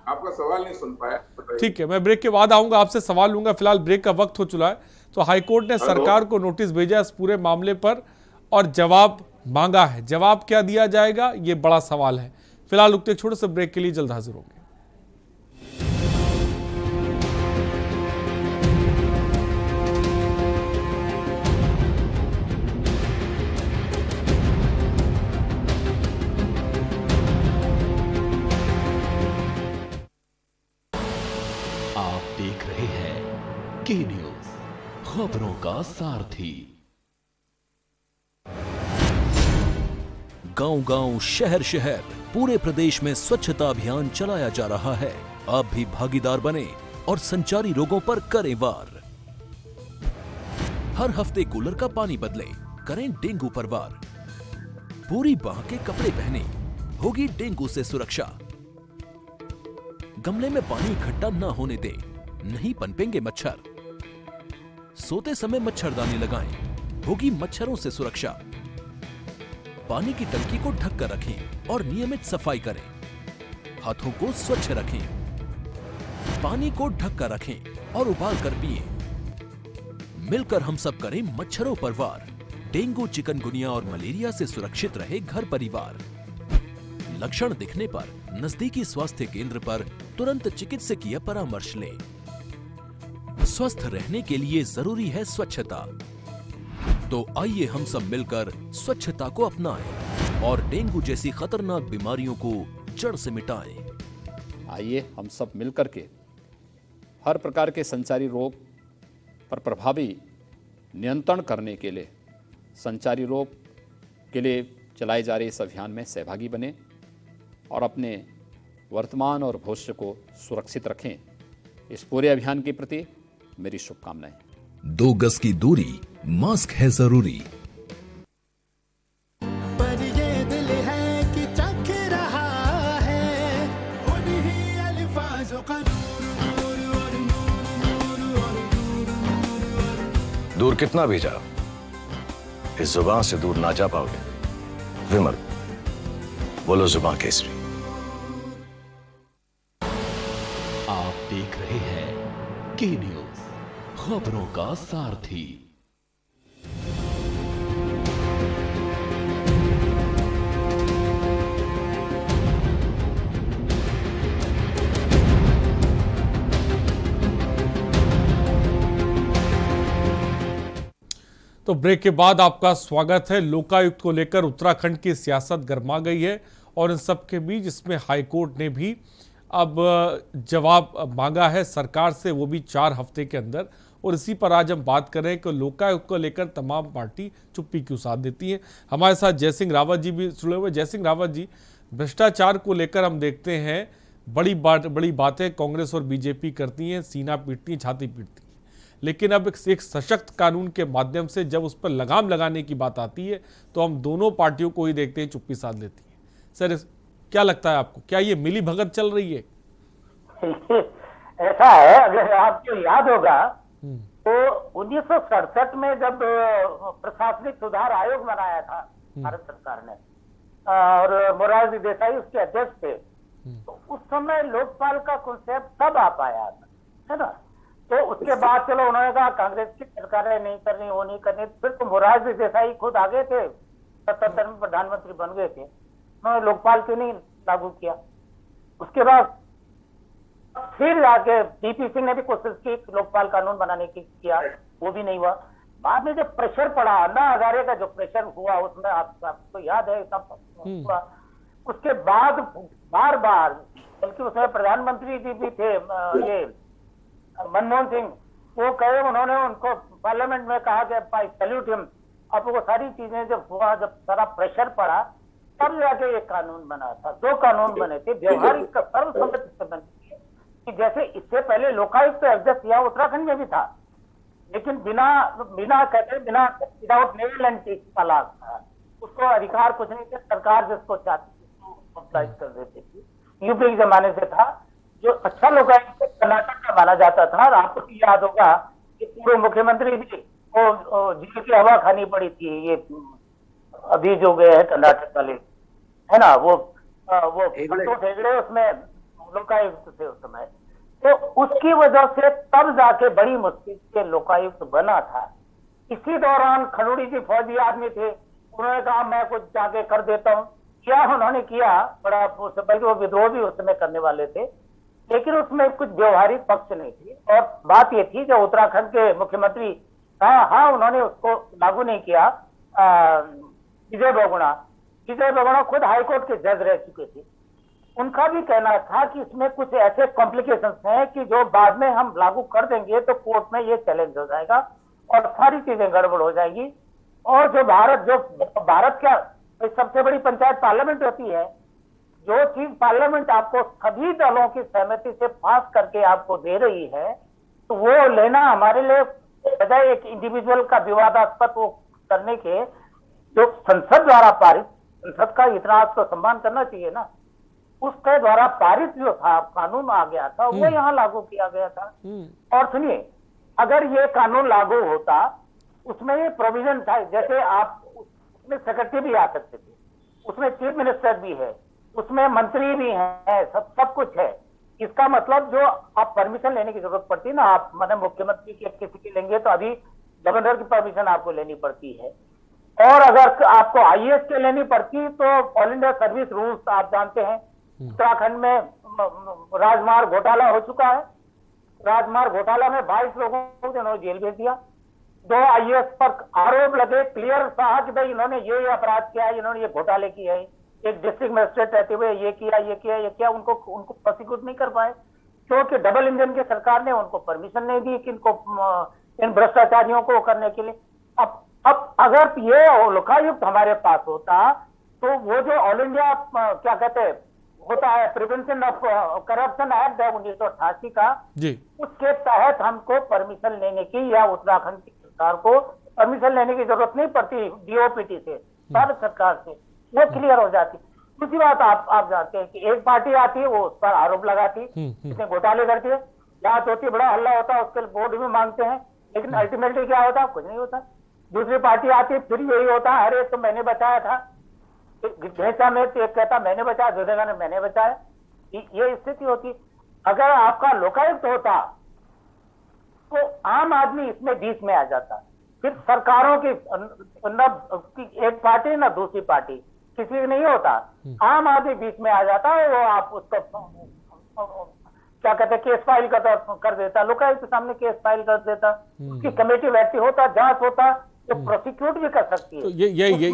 आपका सवाल नहीं सुन पाया। ठीक है, मैं ब्रेक के बाद आऊंगा, आपसे सवाल लूंगा। फिलहाल ब्रेक का वक्त हो चुका है। तो हाईकोर्ट ने सरकार को नोटिस भेजा इस पूरे मामले पर और जवाब मांगा है। जवाब क्या दिया जाएगा, ये बड़ा सवाल है। फिलहाल रुकते छोटे से ब्रेक के लिए जल्द हाजिर होंगे। की न्यूज, खबरों का सारथी। गांव-गांव, शहर-शहर, पूरे प्रदेश में स्वच्छता अभियान चलाया जा रहा है। आप भी भागीदार बने और संचारी रोगों पर करें वार। हर हफ्ते कूलर का पानी बदलें, करें डेंगू पर वार। पूरी बाह के कपड़े पहने, होगी डेंगू से सुरक्षा। गमले में पानी इकट्ठा न होने दें, नहीं पनपेंगे मच्छर। सोते समय मच्छरदानी लगाएं, होगी मच्छरों से सुरक्षा। पानी की टंकी को ढक कर रखें और नियमित सफाई करें। हाथों को स्वच्छ रखें। पानी को ढक कर रखें और उबाल कर पिएं। मिलकर हम सब करें मच्छरों पर वार। डेंगू, चिकनगुनिया और मलेरिया से सुरक्षित रहे घर परिवार। लक्षण दिखने पर नजदीकी स्वास्थ्य केंद्र पर तुरंत चिकित्सकीय परामर्श लें। स्वस्थ रहने के लिए जरूरी है स्वच्छता। तो आइए हम सब मिलकर स्वच्छता को अपनाएं और डेंगू जैसी खतरनाक बीमारियों को जड़ से मिटाएं। आइए हम सब मिलकर के हर प्रकार के संचारी रोग पर प्रभावी नियंत्रण करने के लिए संचारी रोग के लिए चलाए जा रहे इस अभियान में सहभागी बने और अपने वर्तमान और भविष्य को सुरक्षित रखें। इस पूरे अभियान के प्रति मेरी शुभकामनाएं। 2 गज की दूरी, मास्क है जरूरी। पर ये दिल है कि चख रहा है उन्हीं अल्फाजों का दूर कितना भी जाओ, इस जुबान से दूर ना जा पाओगे। विमल, बोलो जुबान केसरी। आप देख रहे हैं की न्यूज, खबरों का सारथी। तो ब्रेक के बाद आपका स्वागत है। लोकायुक्त को लेकर उत्तराखंड की सियासत गर्मा गई है और इन सब के बीच इसमें हाईकोर्ट ने भी अब जवाब मांगा है सरकार से, वो भी 4 हफ्ते के अंदर। और इसी पर आज हम बात कर रहे हैं कि लोकायुक्त को लेकर तमाम पार्टी चुप्पी क्यों साध देती है। हमारे साथ जयसिंह रावत जी भी जुड़े हुए। जयसिंह रावत जी, भ्रष्टाचार को लेकर हम देखते हैं बड़ी बातें कांग्रेस और बीजेपी करती हैं, सीना पीटती हैं, छाती पीटती हैं, लेकिन अब एक सशक्त कानून के माध्यम से जब उस पर लगाम लगाने की बात आती है तो हम दोनों पार्टियों को ही देखते हैं चुप्पी साध लेती है। सर, क्या लगता है आपको, क्या ये मिली भगत चल रही है? ऐसा है, अगर आपको याद होगा तो 1967 में जब प्रशासनिक सुधार आयोग बनाया था भारत सरकार ने और मोरारजी देसाई उसके अध्यक्ष थे, तो उस समय लोकपाल का कॉन्सेप्ट तब आ पाया था, है ना। तो उसके बाद चलो उन्होंने कहा कांग्रेस की सरकारें नहीं करनी, वो नहीं करनी। फिर तो मोरारजी देसाई खुद आगे थे, 77 में प्रधानमंत्री बन गए थे, उन्होंने लोकपाल क्यों नहीं लागू किया। उसके बाद फिर आगे डीपी सिंह ने भी कोशिश की लोकपाल कानून बनाने की, किया, वो भी नहीं हुआ। बाद में जब प्रेशर पड़ा, अन्ना हजारे का जो प्रेशर हुआ उसमें आपको याद है सब हुआ। उसके बाद बार बार, बल्कि उसमें प्रधानमंत्री जी भी थे ये मनमोहन सिंह, वो कहे, उन्होंने उनको पार्लियामेंट में कहा कि भाई सैल्यूट हिम। अब वो सारी चीजें जब हुआ, जब सारा प्रेशर पड़ा, तब जाके ये कानून बना था। 2 कानून बने थे, व्यवहारिक का सर्वसम्मति से बने कि जैसे इससे पहले लोकायुक्त एग्जिस्ट यहाँ उत्तराखंड में भी था, लेकिन विदाउट नेवल एंड तलाक था, उसको अधिकार कुछ नहीं थे, सरकार जिसको चाहती थी उसको अप्लाई कर देती थी। यूपी के जमाने से था, जो अच्छा लोकायुक्त कर्नाटक का माना जाता था। और आपको याद होगा कि पूर्व मुख्यमंत्री भी वो जेल की हवा खानी पड़ी थी, ये अभी जो गए हैं कर्नाटक वाले, है ना, वो संतोष हेगड़े उसमें लोकायुक्त थे उस समय। तो उसकी वजह से तब जाके बड़ी मुश्किल से लोकायुक्त बना था। इसी दौरान खंडूड़ी जी फौजी आदमी थे, उन्होंने कहा मैं कुछ जाके कर देता हूँ, क्या उन्होंने किया बड़ा, बल्कि वो विद्रोह भी उस समय करने वाले थे, लेकिन उसमें कुछ व्यवहारिक पक्ष नहीं थी। और बात ये थी कि उत्तराखंड के मुख्यमंत्री हाँ उन्होंने उसको लागू नहीं किया। विजय बहुगुणा खुद हाईकोर्ट के जज रह चुके थे, उनका भी कहना था कि इसमें कुछ ऐसे कॉम्प्लिकेशंस हैं कि जो बाद में हम लागू कर देंगे तो कोर्ट में ये चैलेंज हो जाएगा और सारी चीजें गड़बड़ हो जाएगी। और जो भारत का सबसे बड़ी पंचायत पार्लियामेंट होती है, जो चीज पार्लियामेंट आपको सभी दलों की सहमति से पास करके आपको दे रही है, तो वो लेना हमारे लिए बजाय एक इंडिविजुअल का विवादास्पद वो करने के, जो संसद द्वारा पारित, संसद का इतना आपको सम्मान करना चाहिए ना, उसके द्वारा पारित जो था कानून आ गया था वो यहाँ लागू किया गया था। और सुनिए, अगर ये कानून लागू होता, उसमें ये प्रोविजन था, जैसे आप उसमें सेक्रेटरी भी आ सकते थे, उसमें चीफ मिनिस्टर भी है, उसमें मंत्री भी है, सब कुछ है। इसका मतलब जो आप परमिशन लेने की जरूरत पड़ती है ना, आप मतलब मुख्यमंत्री के किसी की लेंगे तो अभी गवर्नर की परमिशन आपको लेनी पड़ती है, और अगर आपको आईएएस के लेनी पड़ती तो ऑल इंडिया सर्विस रूल्स आप जानते हैं। उत्तराखंड में राजमार्ग घोटाला हो चुका है, राजमार्ग घोटाला में 22 लोगों को इन्होंने जेल भेज दिया। 2 आईएएस पर आरोप लगे, क्लियर कहा कि भाई इन्होंने ये अपराध किया है, इन्होंने ये घोटाले किए हैं। एक डिस्ट्रिक्ट मजिस्ट्रेट रहते हुए ये किया, उनको प्रोसिक्यूट नहीं कर पाए क्योंकि डबल इंजन की सरकार ने उनको परमिशन नहीं दी कि इनको इन भ्रष्टाचारियों को करने के लिए। अब अगर ये लोकायुक्त हमारे पास होता तो वो जो ऑल इंडिया क्या कहते हैं होता है, प्रिवेंशन ऑफ करप्शन एक्ट है 1988 का जी, उसके तहत हमको परमिशन लेने की या उत्तराखंड की सरकार को परमिशन लेने की जरूरत नहीं पड़ती डीओपीटी से, भारत सरकार से, वो क्लियर हो जाती। दूसरी बात आप जानते हैं कि एक पार्टी आती है, वो उस पर आरोप लगाती, इसने घोटाले करती है, जांच होती, बड़ा हल्ला होता है, उसके बोर्ड में मांगते हैं, लेकिन अल्टीमेटली क्या होता, कुछ नहीं होता। दूसरी पार्टी आती, फिर यही होता है, अरे तो मैंने बचाया था, घेचा में तो एक कहता मैंने बचाया, दूसरे का मैंने बचाया, ये स्थिति होती। अगर आपका लोकायुक्त होता तो आम आदमी इसमें बीच में आ जाता, फिर सरकारों की न एक पार्टी न दूसरी पार्टी, किसी की नहीं होता, आम आदमी बीच में आ जाता है, वो आप उसको क्या कहते हैं केस फाइल कर देता, लोकायुक्त के सामने केस फाइल कर देता, उसकी कमेटी बैठती, होता जांच होता, तो प्रोसिक्यूट भी कर सकती है। तो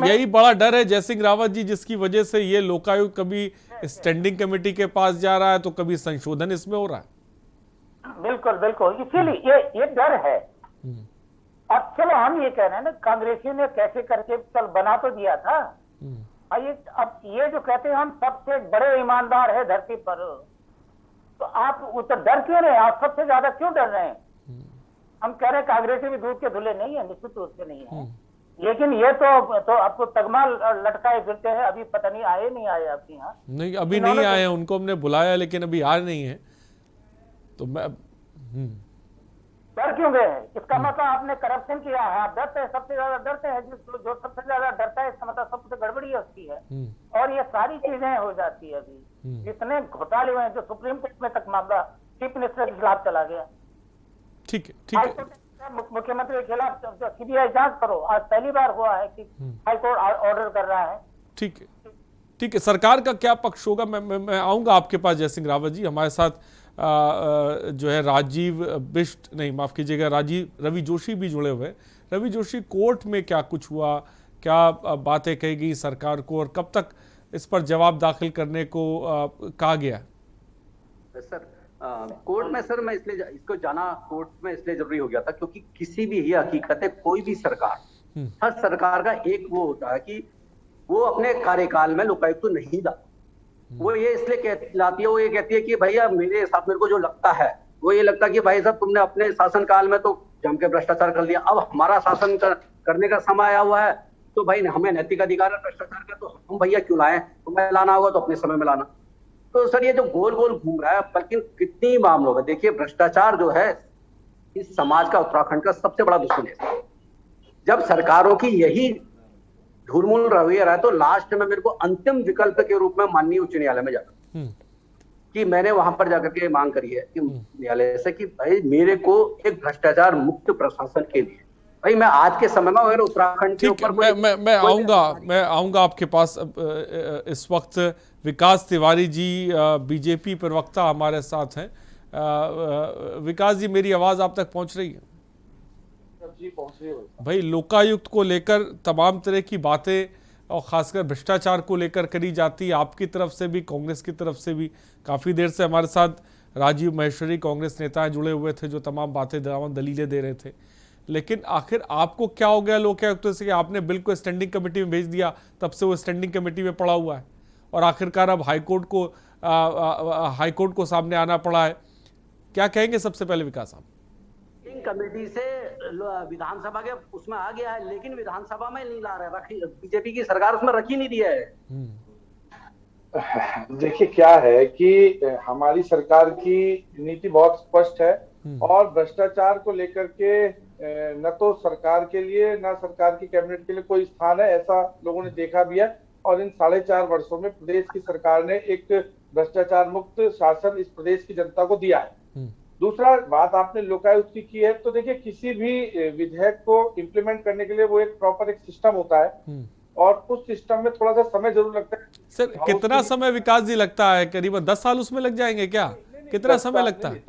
यही बड़ा डर है जयसिंह रावत जी, जिसकी वजह से ये लोकायुक्त कभी स्टैंडिंग कमेटी के पास जा रहा है तो कभी संशोधन इसमें हो रहा है। बिल्कुल बिल्कुल, इसीलिए ये डर है। अब चलो हम ये कह रहे हैं ना, कांग्रेसियों ने कैसे करके चल बना तो दिया था, अब ये जो कहते हैं हम सबसे बड़े ईमानदार है धरती पर, तो आप डर क्यों रहे हैं, आप सबसे ज्यादा क्यों डर रहे हैं? हम कह रहे हैं कांग्रेसी भी दूध के धुले नहीं है, निश्चित रूप से नहीं है, लेकिन ये तो आपको तगमा लटकाए फिरते हैं, अभी पता नहीं आए नहीं आए आपके यहाँ? नहीं, अभी नहीं आए हैं, उनको हमने बुलाया लेकिन अभी आ नहीं है, तो मैं डर क्यों गए हैं? इसका मतलब आपने करप्शन किया है, आप डरते हैं, सबसे ज्यादा डरते हैं, जो सबसे ज्यादा डरता है इसका मतलब सबसे गड़बड़ी होती है, और ये सारी चीजें हो जाती है। अभी जितने घोटाले हुए हैं, जो सुप्रीम कोर्ट में तक मामला चीफ मिनिस्टर के खिलाफ चला गया, ठीक है, मुख्यमंत्री के खिलाफ सीबीआई जांच करो, आज पहली बार हुआ है कि हाईकोर्ट ऑर्डर कर रहा है। ठीक है, सरकार का क्या पक्ष होगा? मैं आऊंगा आपके पास जयसिंह रावत जी। हमारे साथ जो है राजीव बिष्ट, नहीं माफ कीजिएगा, रवि जोशी भी जुड़े हुए। रवि जोशी, कोर्ट में क्या कुछ हुआ, क्या बातें कही गई सरकार को, और कब तक इस पर जवाब दाखिल करने को कहा गया? सर कोर्ट में सर मैं इसलिए इसको जाना कोर्ट में इसलिए जरूरी हो गया था क्योंकि किसी भी ये हकीकत है, कोई भी सरकार, हर सरकार का एक वो होता है कि वो अपने कार्यकाल में लोकायुक्त नहीं ला, वो ये इसलिए लाती है, वो ये कहती है कि भैया मेरे साथ मेरे को जो लगता है वो ये लगता है कि भाई साहब तुमने अपने शासनकाल में तो जम के भ्रष्टाचार कर लिया, अब हमारा शासन करने का समय आया हुआ है, तो भाई हमें नैतिक अधिकार है भ्रष्टाचार का, तो हम भैया क्यों लाए, तुम्हें लाना होगा तो अपने समय में लाना। तो सर ये जो गोल गोल घूम रहा है, बल्कि कितनी मामलों में देखिए भ्रष्टाचार जो है इस समाज का, उत्तराखंड का सबसे बड़ा दुश्मन है। जब सरकारों की यही धूलमूल रवैया रहा है तो लास्ट में मेरे को अंतिम विकल्प के रूप में माननीय उच्च न्यायालय में जाकर कि मैंने वहां पर जाकर के मांग करी है कि न्यायालय से कि भाई मेरे को एक भ्रष्टाचार मुक्त प्रशासन के लिए, भाई मैं आज के समय में अगर उत्तराखंड के ऊपर मैं आऊंगा आपके पास। इस वक्त विकास तिवारी जी बीजेपी प्रवक्ता हमारे साथ हैं। विकास जी, मेरी आवाज आप तक पहुंच रही है? जी पहुंच रही है भाई। लोकायुक्त को लेकर तमाम तरह की बातें और खासकर भ्रष्टाचार को लेकर करी जाती है, आपकी तरफ से भी कांग्रेस की तरफ से भी। काफ़ी देर से हमारे साथ राजीव महेश्वरी कांग्रेस नेता जुड़े हुए थे जो तमाम बातें दलीलें दे रहे थे, लेकिन आखिर आपको क्या हो गया लोकायुक्त से कि आपने बिल को स्टैंडिंग कमेटी में भेज दिया, तब से वो स्टैंडिंग कमेटी में पड़ा हुआ है और आखिरकार अब हाईकोर्ट को सामने आना पड़ा है। क्या कहेंगे सबसे पहले विकास साहब? कमेटी से विधानसभा के उसमें आ गया है, लेकिन विधानसभा में नहीं ला रहे, बीजेपी की सरकार उसमें रख ही नहीं दिया है। देखिए क्या है कि हमारी सरकार की नीति बहुत स्पष्ट है और भ्रष्टाचार को लेकर के न तो सरकार के लिए न सरकार की कैबिनेट के लिए कोई स्थान है, ऐसा लोगों ने देखा भी है। और इन 4.5 वर्षों में प्रदेश की सरकार ने एक भ्रष्टाचार मुक्त शासन इस प्रदेश की जनता को दिया है। दूसरा बात आपने लोकायुक्त की है, तो देखिए किसी भी विधेयक को इम्प्लीमेंट करने के लिए वो एक प्रॉपर एक सिस्टम होता है और उस सिस्टम में थोड़ा सा समय जरूर लगता है। सर कितना समय विकास जी लगता है? करीबन 10 साल उसमें लग जाएंगे क्या? कितना समय लगता है?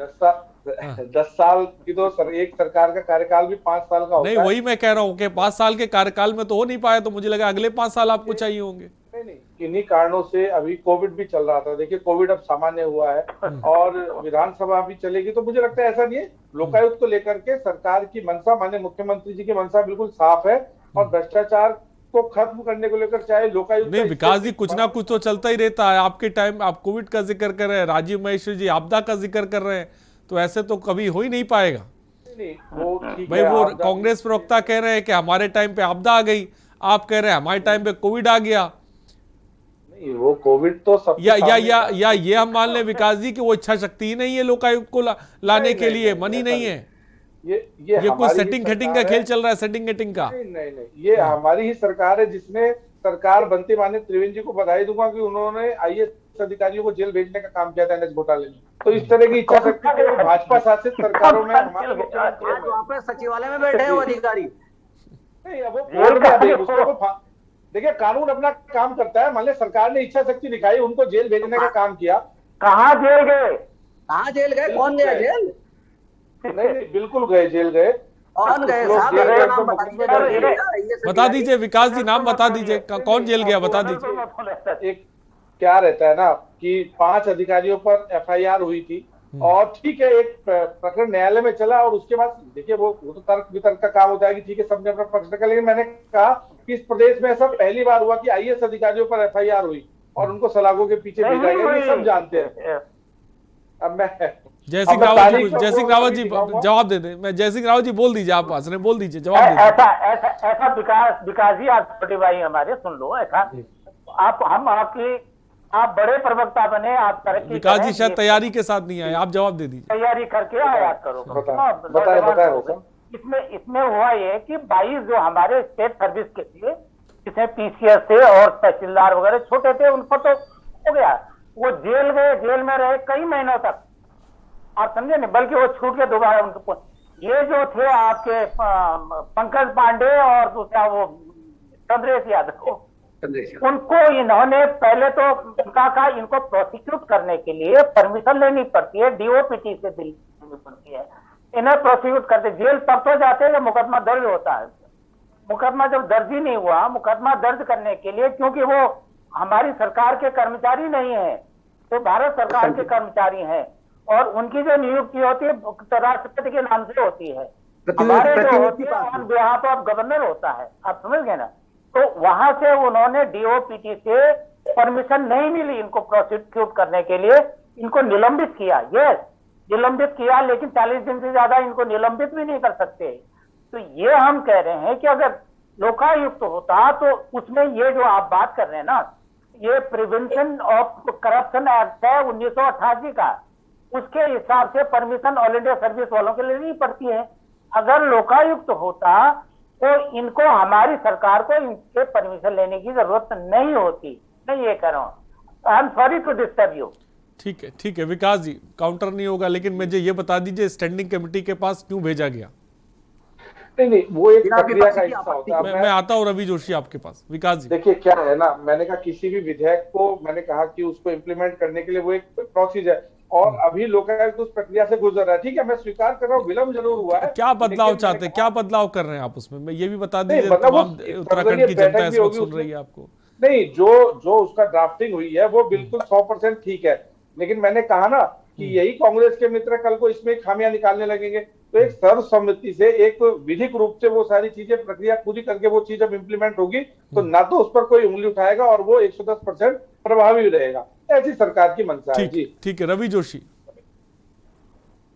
10 साल की तो एक सरकार का कार्यकाल भी 5 साल का होता है। नहीं, वही मैं कह रहा हूँ कि 5 साल के कार्यकाल में तो हो नहीं पाया, तो मुझे लगा अगले 5 साल आपको चाहिए होंगे। नहीं, किन्हीं कारणों से अभी कोविड भी चल रहा था। देखिए कोविड अब सामान्य हुआ है और विधानसभा भी चलेगी, तो मुझे लगता है ऐसा नहीं है। लोकायुक्त को लेकर के सरकार की मंशा, माननीय मुख्यमंत्री जी की मंशा बिल्कुल साफ है और भ्रष्टाचार को खत्म करने को लेकर चाहे लोकायुक्त नहीं, विकास जी कुछ ना कुछ तो चलता ही रहता है। आपके टाइम आप कोविड का जिक्र कर रहे हैं, राजीव महेश्वरी जी आपदा का जिक्र कर रहे हैं, तो ऐसे तो कभी हो ही नहीं पाएगा। भाई वो कांग्रेस प्रवक्ता कह रहे हैं कि हमारे टाइम पे आपदा आ गई, आप कह रहे हैं हमारे टाइम पे कोविड आ गया। नहीं, वो कोविड तो सब या ये हम मान लें विकास जी कि वो इच्छा शक्ति ही नहीं है लोकायुक्त को लाने के लिए, मन ही नहीं है। ये कोई सेटिंग खटिंग का खेल चल रहा है, सेटिंग गेटिंग का? नहीं, ये हमारी ही सरकार है जिसने सरकार बनते माने त्रिवेंद्र जी को बधाई दूंगा कि उन्होंने IAS अधिकारियों को जेल भेजने का काम किया था NH घोटाले में। तो इस तरह की इच्छा शक्ति भाजपा शासित सरकारों में हमारे वहाँ पे सचिवालय में बैठे हैं वो अधिकारी। नहीं, अब वो देखिए कानून अपना काम करता है। मान लिया सरकार ने इच्छा शक्ति दिखाई, उनको जेल भेजने का काम किया। कहाँ जेल गए? कहाँ जेल गए? कौन गया जेल? नहीं, बिल्कुल गए, जेल गए। कौन गए? बता दीजिए विकास जी, नाम बता दीजिए, कौन जेल गया बता दीजिए। एक क्या रहता है ना कि 5 अधिकारियों पर FIR हुई थी और ठीक है एक प्रकरण न्यायालय में चला और उसके बाद देखिए वो तो तर्क वितर्क का काम होता है कि ठीक है सबने अपना पक्ष रखा, लेकिन मैंने कहा कि इस प्रदेश में ऐसा पहली बार हुआ कि IAS अधिकारियों पर FIR हुई और उनको सलाखों के पीछे भेजा गया, ये सब जानते हैं। अब मैं जय सिंह रावत जी जवाब दे दें। मैं जय सिंह रावत जी बोल दीजिए, आप भाषण बोल दीजिए, जवाब दे दीजिए। ऐसा विकास जी, आप छोटे भाई हमारे सुन लो, ऐसा आप बड़े प्रवक्ता बने, आप तरक्की। विकास जी शायद तैयारी के साथ नहीं आए, आप जवाब दे दीजिए। तैयारी करके आया करो। इसमें हुआ ये कि 22 जो हमारे स्टेट सर्विस के थे, जिसमें PCS थे और तहसीलदार वगैरह छोटे थे, उनको तो हो गया, वो जेल गए, जेल में रहे कई महीनों तक, आप समझे नहीं, बल्कि वो छूट के दोबारा उनको, ये जो थे आपके पंकज पांडे और दूसरा वो चंद्रेश यादव, उनको इन्होंने पहले तो कहा इनको प्रोसिक्यूट करने के लिए परमिशन लेनी पड़ती है, DOPT से दिल्ली में पड़ती है, इन्हें प्रोसिक्यूट करते, जेल तब तो जाते हैं जब मुकदमा दर्ज होता है। मुकदमा जब दर्ज ही नहीं हुआ, मुकदमा दर्ज करने के लिए, क्योंकि वो हमारी सरकार के कर्मचारी नहीं है, तो भारत सरकार के कर्मचारी हैं और उनकी जो नियुक्ति होती है तो राष्ट्रपति के नाम से होती है, हमारे जो होती है ऑन बिहाफ ऑफ गवर्नर होता है, आप समझ गए ना। तो वहां से उन्होंने DOPT से परमिशन नहीं मिली इनको प्रोसिक्यूट करने के लिए, इनको निलंबित किया। यस, निलंबित किया, लेकिन 40 दिन से ज्यादा इनको निलंबित भी नहीं कर सकते। तो ये हम कह रहे हैं कि अगर लोकायुक्त होता तो उसमें ये जो आप बात कर रहे हैं ना, ये प्रिवेंशन ऑफ करप्शन एक्ट है 1988 का, उसके हिसाब से परमिशन ऑल इंडिया सर्विस वालों के लिए नहीं पड़ती है। अगर लोकायुक्त होता तो इनको, हमारी सरकार को इनसे परमिशन लेने की जरूरत नहीं होती। मैं ये कह रहा हूँ। I am sorry to disturb you. ठीक है विकास जी, काउंटर नहीं होगा, लेकिन मुझे ये बता दीजिए स्टैंडिंग कमेटी के पास क्यों भेजा गया? नहीं, वो एक प्रक्रिया का हिस्सा होता है। मैं आता हूँ रवि जोशी आपके पास। विकास जी देखिए क्या है ना, मैंने कहा किसी भी विधेयक को, मैंने कहा कि उसको इम्प्लीमेंट करने के लिए वो एक प्रोसीजर, और अभी लोकायुक्त उस प्रक्रिया से गुजर रहा है। ठीक है, मैं स्वीकार कर रहा हूँ, विलम्ब जरूर हुआ है। क्या बदलाव चाहते हैं, क्या बदलाव कर रहे हैं आप उसमें? मैं ये भी बता दीजिए, तमाम उत्तराखंड की जनता इस वक्त सुन रही है आपको। नहीं, जो उसका ड्राफ्टिंग हुई है वो बिल्कुल 100% ठीक है, लेकिन मैंने कहा ना कि यही कांग्रेस के मित्र कल को इसमें खामियां निकालने लगेंगे, तो एक सर्वसम्मति से, एक विधिक रूप से वो सारी चीजें, प्रक्रिया पूरी करके वो चीज जब इम्प्लीमेंट होगी तो ना तो उस पर कोई उंगली उठाएगा और वो 110% प्रभावी रहेगा। ऐसी सरकार की मंशा है जी। ठीक है, रवि जोशी।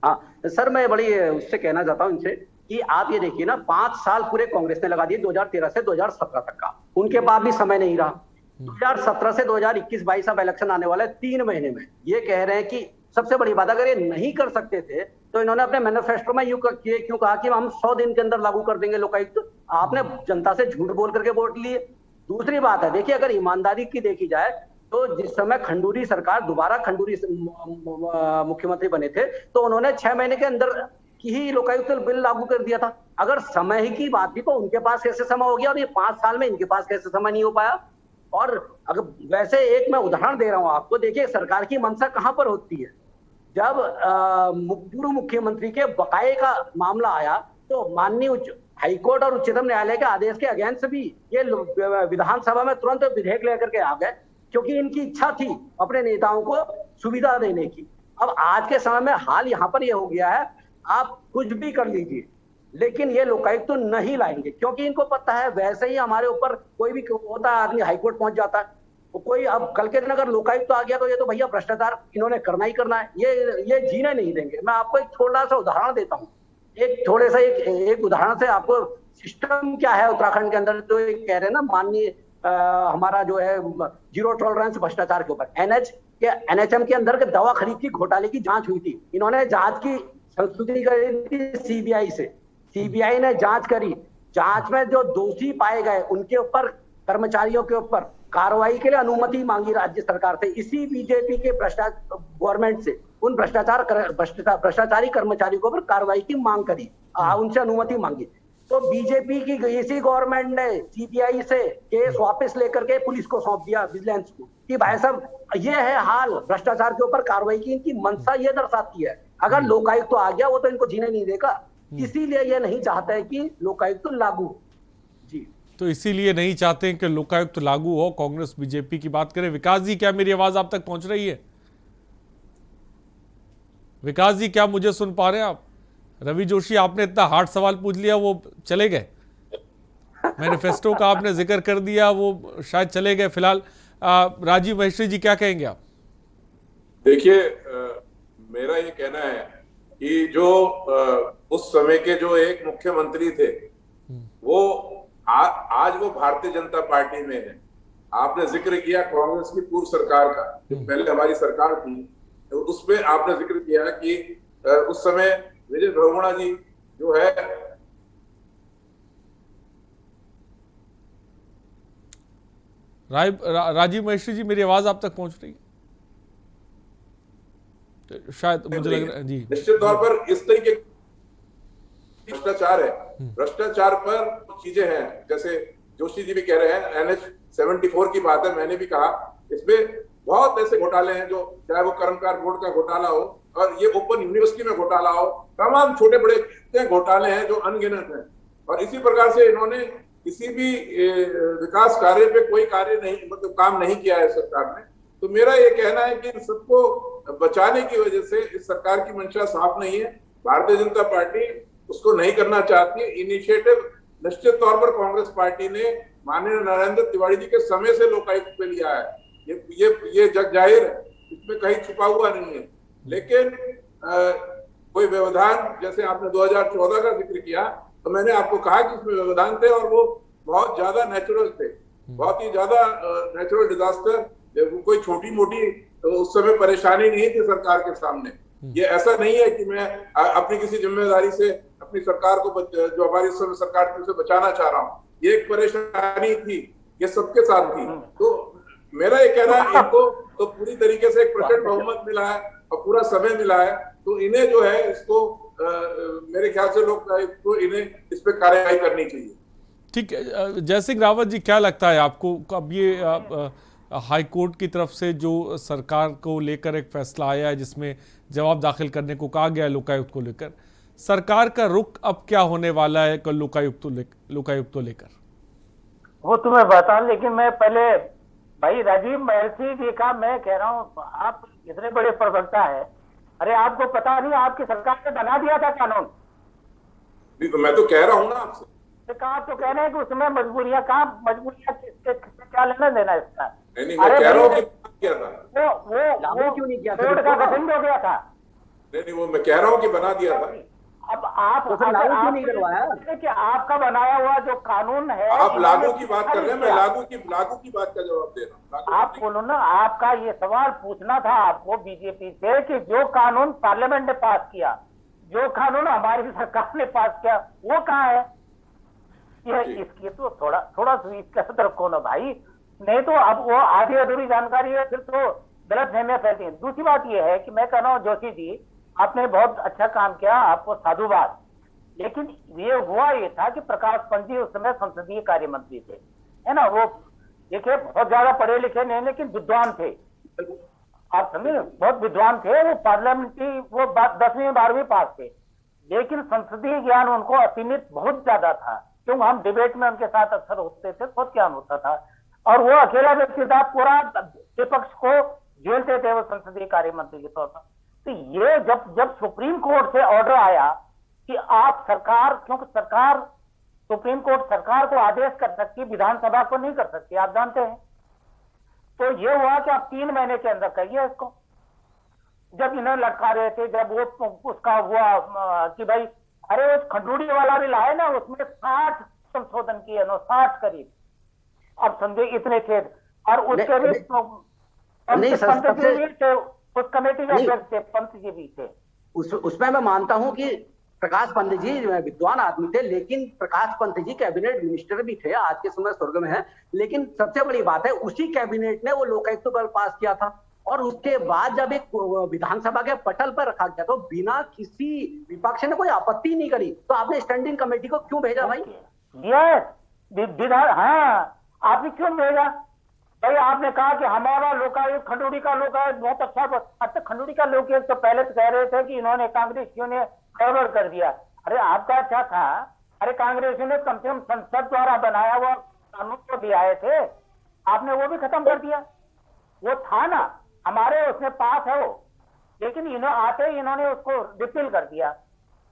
हाँ सर, मैं बड़ी उससे कहना चाहता हूँ इनसे कि आप ये देखिए ना, 5 साल पूरे कांग्रेस ने लगा दिए 2013 से 2017 तक का, उनके पास भी समय नहीं रहा। 2017 से 2021-22 अब इलेक्शन आने वाला है 3 महीने में। ये कह रहे हैं कि सबसे बड़ी बात, अगर ये नहीं कर सकते थे तो इन्होंने अपने मैनिफेस्टो में क्यों कहा कि हम 100 दिन के अंदर लागू कर देंगे लोकायुक्त? आपने जनता से झूठ बोल करके वोट लिए। दूसरी बात है, देखिए अगर ईमानदारी की देखी जाए तो जिस समय खंडूरी सरकार, दोबारा खंडूरी मुख्यमंत्री बने थे, तो उन्होंने 6 महीने के अंदर की ही लोकायुक्त बिल लागू कर दिया था। अगर समय ही की बात थी तो उनके पास कैसे समय हो गया और ये 5 साल में इनके पास कैसे समय नहीं हो पाया? और अगर वैसे एक मैं उदाहरण दे रहा हूं आपको, देखिए सरकार की मंशा कहां पर होती है। जब पूर्व मुख्यमंत्री के बकाये का मामला आया तो माननीय हाईकोर्ट और उच्चतम न्यायालय के आदेश के अगेंस्ट भी ये विधानसभा में तुरंत विधेयक लेकर के आ गए, क्योंकि इनकी इच्छा थी अपने नेताओं को सुविधा देने की। अब आज के समय में हाल यहाँ पर यह हो गया है, आप कुछ भी कर लीजिए लेकिन ये लोकायुक्त तो नहीं लाएंगे, क्योंकि इनको पता है वैसे ही हमारे ऊपर कोई भी होता है आदमी हाईकोर्ट पहुंच जाता है। तो कोई अब कल के दिन अगर लोकायुक्त आ गया तो ये तो भैया भ्रष्टाचार इन्होंने करना ही करना है, ये जीने नहीं देंगे। मैं आपको एक थोड़ा सा उदाहरण देता हूँ, एक उदाहरण से आपको सिस्टम क्या है उत्तराखंड के अंदर। जो कह रहे हैं ना माननीय हमारा जो है जीरो टॉलरेंस भ्रष्टाचार के ऊपर, एनएचएम के अंदर के दवा खरीद की घोटाले की जांच हुई थी। इन्होंने जांच की संस्तुति करी थी सीबीआई से, सीबीआई ने जांच करी। जांच में जो दोषी पाए गए उनके ऊपर, कर्मचारियों के ऊपर कार्रवाई के लिए अनुमति मांगी राज्य सरकार से। इसी बीजेपी के गवर्नमेंट से उन भ्रष्टाचारी कर्मचारियों के ऊपर कार्रवाई की मांग करी, उनसे अनुमति मांगी। तो बीजेपी की इसी गवर्नमेंट ने सीबीआई से केस वापस लेकर के पुलिस को सौंप दिया, विजिलेंस को, कि भाई साहब ये है हाल भ्रष्टाचार के ऊपर कार्रवाई की। इनकी मंशा ये दर्शाती है, अगर लोकायुक्त तो आ गया वो तो इनको जीने नहीं देगा, इसीलिए ये नहीं चाहता है कि लोकायुक्त लागू जी। तो इसीलिए नहीं चाहते हैं कि लोकायुक्त लागू हो। कांग्रेस बीजेपी की बात करें। विकास जी, क्या मेरी आवाज आप तक पहुंच रही है? विकास जी, क्या मुझे सुन पा रहे हैं आप? रवि जोशी, आपने इतना हार्ड सवाल पूछ लिया, वो चले गए। मैनिफेस्टो का आपने जिक्र कर दिया, वो शायद चले गए। फिलहाल राजीव महेश्वरी जी, क्या कहेंगे आप? देखिए, मेरा ये कहना है कि जो उस समय के जो एक मुख्यमंत्री थे वो आज वो भारतीय जनता पार्टी में है। आपने जिक्र किया कांग्रेस की पूर्व सरकार का, जो पहले हमारी सरकार थी, तो उसमें आपने जिक्र किया कि उस समय विजय बहुगुणा जी जो है राजीव महेश्वरी जी, मेरी आवाज आप तक पहुंच रही है? तो शायद मुझे लग रहा है जी, निश्चित तौर पर इस तरीके भ्रष्टाचार है। भ्रष्टाचार पर चीजें हैं, जैसे जोशी जी भी कह रहे हैं, NH-74 की बात है, मैंने भी कहा इसमें बहुत ऐसे घोटाले हैं, जो चाहे वो कर्मकार बोर्ड का घोटाला हो और ये ओपन यूनिवर्सिटी में घोटाला हो, तमाम छोटे बड़े घोटाले हैं जो अनगिनत हैं। और इसी प्रकार से इन्होंने किसी भी विकास कार्य पे कोई कार्य नहीं, मतलब काम नहीं किया है सरकार ने। तो मेरा ये कहना है कि सबको बचाने की वजह से इस सरकार की मंशा साफ नहीं है। भारतीय जनता पार्टी उसको नहीं करना चाहती है। इनिशिएटिव निश्चित तौर पर कांग्रेस पार्टी ने माननीय नरेंद्र तिवारी जी के समय से लोकायुक्त पे लिया है, ये जग जाहिर है, इसमें कहीं छुपा हुआ नहीं है। लेकिन कोई व्यवधान, जैसे आपने 2014 का जिक्र किया, तो मैंने आपको कहा कि इसमें व्यवधान थे और वो बहुत ज्यादा नेचुरल थे, बहुत ही ज्यादा नेचुरल डिजास्टर, कोई छोटी मोटी तो उस समय परेशानी नहीं थी सरकार के सामने। ये ऐसा नहीं है कि मैं अपनी किसी जिम्मेदारी से अपनी सरकार को, जो हमारी इस समय सरकार थी, उसे बचाना चाह रहा हूँ। ये एक परेशानी थी, ये सबके साथ थी। तो मेरा ये कहना है, इनको तो पूरी तरीके से एक प्रचंड बहुमत मिला है और पूरा समय मिला है, तो इन्हें जो है इसको मेरे ख्याल से लोग तो इन्हें इस पे कार्रवाई करनी चाहिए। ठीक है, जय सिंह रावत जी, क्या लगता है आपको, कब ये हाई कोर्ट की तरफ से जो सरकार को लेकर एक फैसला आया है जिसमें जवाब दाखिल करने को कहा गया है लोकायुक्त को लेकर, सरकार का रुख अब क्या होने वाला है लोकायुक्त को लेकर? वो तुम्हें बता, लेकिन मैं पहले भाई राजीव महर्षि जी का मैं कह रहा हूँ, आप इतने बड़े प्रवक्ता है, अरे आपको पता नहीं आपकी सरकार ने बना दिया था कानून? नहीं तो मैं तो कह रहा हूँ ना आपसे, आप तो कह रहे हैं कि उसमें मजबूरियां क्या लेना देना इसका? नहीं मैं कह रहा हूँ कि किया था वो क्यों नहीं किया? कोर्ट का गठन हो गया था। नहीं वो मैं कह रहा हूँ कि बना दिया था। अब आप लागू क्यों नहीं करवाया कि आपका बनाया हुआ जो कानून है? आप लागू की बात कर रहे हैं, मैं लागू की बात का जवाब दे रहा हूँ। आप बोलो ना, आपका ये सवाल पूछना था आपको बीजेपी से कि जो कानून पार्लियामेंट ने पास किया, जो कानून हमारी सरकार ने पास किया, वो कहाँ है? ये इसकी तो थोड़ा इसका तरफ को ना भाई, नहीं तो अब वो आधी अधूरी जानकारी है, फिर तो गलत फहमियां फैलती हैं। दूसरी बात ये है कि मैं कह रहा हूँ जोशी जी, आपने बहुत अच्छा काम किया, आपको साधुवाद। लेकिन ये हुआ ये था कि प्रकाश पंत जी उस समय संसदीय कार्य मंत्री थे, है ना? वो देखिए बहुत ज्यादा पढ़े लिखे नहीं, लेकिन विद्वान थे, आप समझे, बहुत विद्वान थे। वो पार्लियामेंट्री, वो 10वीं 12वीं पास थे, लेकिन संसदीय ज्ञान उनको असीमित बहुत ज्यादा था, क्योंकि हम डिबेट में उनके साथ अक्सर होते थे, बहुत ज्ञान होता था। और वो अकेला व्यक्ति था, पूरा विपक्ष को झेलते थे वो संसदीय कार्य मंत्री के तौर पर। तो ये जब सुप्रीम कोर्ट से ऑर्डर आया कि आप सरकार, क्योंकि सरकार, सुप्रीम कोर्ट सरकार को आदेश कर सकती, विधानसभा को नहीं कर सकती, आप जानते हैं। तो ये हुआ कि आप 3 महीने के अंदर करिए इसको। जब इन्हें लटका रहे थे, जब वो उसका हुआ कि भाई अरे वो खंडूड़ी वाला बिल आया ना, उसमें 60 संशोधन किए, 60 करीब, अब समझे इतने थे। और उसके भी उस कमेटी के अध्यक्ष थे, पंत जी भी थे। उसमें मैं मानता हूं कि प्रकाश पंत जी विद्वान आदमी थे, लेकिन प्रकाश पंत जी कैबिनेट मिनिस्टर भी थे, आज के समय स्वर्ग में है। लेकिन सबसे बड़ी बात है, उसी कैबिनेट ने वो लोकायुक्त बिल पास किया था, और उसके बाद जब एक विधानसभा के पटल पर रखा गया तो बिना किसी विपक्ष ने कोई आपत्ति नहीं करी, तो आपने स्टैंडिंग कमेटी को क्यों भेजा भाई? हाँ, आपने क्यों भेजा भाई? आपने कहा कि हमारा लोकायुक्त, खंडूड़ी का लोकायुक्त बहुत अच्छा। अब तक खंडूड़ी का लोकायुक्त तो पहले तो कह रहे थे कि इन्होंने, कांग्रेसियों ने गड़बड़ कर दिया। अरे आपका अच्छा था, अरे कांग्रेसियों ने कम से कम संसद द्वारा बनाया हुआ कानून को भी आए थे, आपने वो भी खत्म कर दिया। वो था ना हमारे, उसमें पास है वो, लेकिन इन्होंने उसको रिपील कर दिया।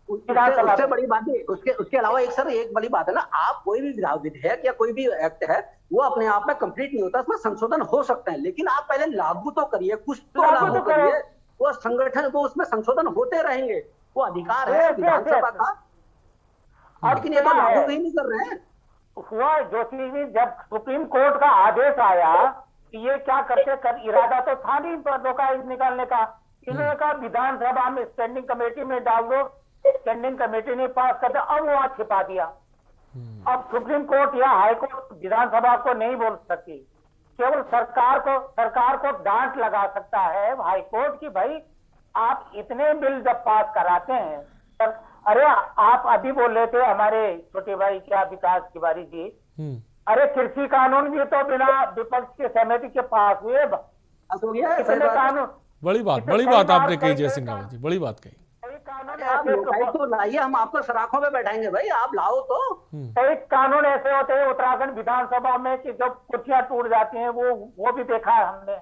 उससे बड़ी बात है, उसके अलावा एक बड़ी बात है ना, आप कोई भी विधेयक या कोई भी एक्ट है, वो अपने आप में कंप्लीट नहीं होता, उसमें संशोधन हो सकते हैं, लेकिन आप पहले लागू तो करिए, कुछ तो लागू करिए। वो संगठन को उसमें संशोधन होते रहेंगे, वो अधिकार है विधानसभा का, लेकिन ये तो लागू ही नहीं कर रहे हैं। हुआ जोशी जी, जब सुप्रीम कोर्ट का आदेश आया कि ये क्या करते इरादा तो था नहीं लोकायुक्त निकालने का, इन्होंने कहा विधानसभा में स्टैंडिंग कमेटी में डाल दो, स्टैंडिंग कमेटी ने पास कर दिया, अब वहां छिपा दिया। अब सुप्रीम कोर्ट या हाई कोर्ट विधानसभा को नहीं बोल सकती, केवल सरकार को डांट लगा सकता है हाई कोर्ट की भाई आप इतने बिल जब पास कराते हैं। अरे आप अभी बोल रहे थे हमारे छोटे भाई क्या विकास तिवारी जी, अरे कृषि कानून भी तो बिना विपक्ष के सहमति के पास हुए। कानून बड़ी बात आपने कही जय सिंह रावत जी, बड़ी बात कही। तो लाइए, हम आपको सराखों में बैठाएंगे भाई, आप लाओ तो। कई कानून ऐसे होते हैं उत्तराखंड विधानसभा में कि जब कुर्सियां टूट जाती हैं, वो भी देखा है हमने।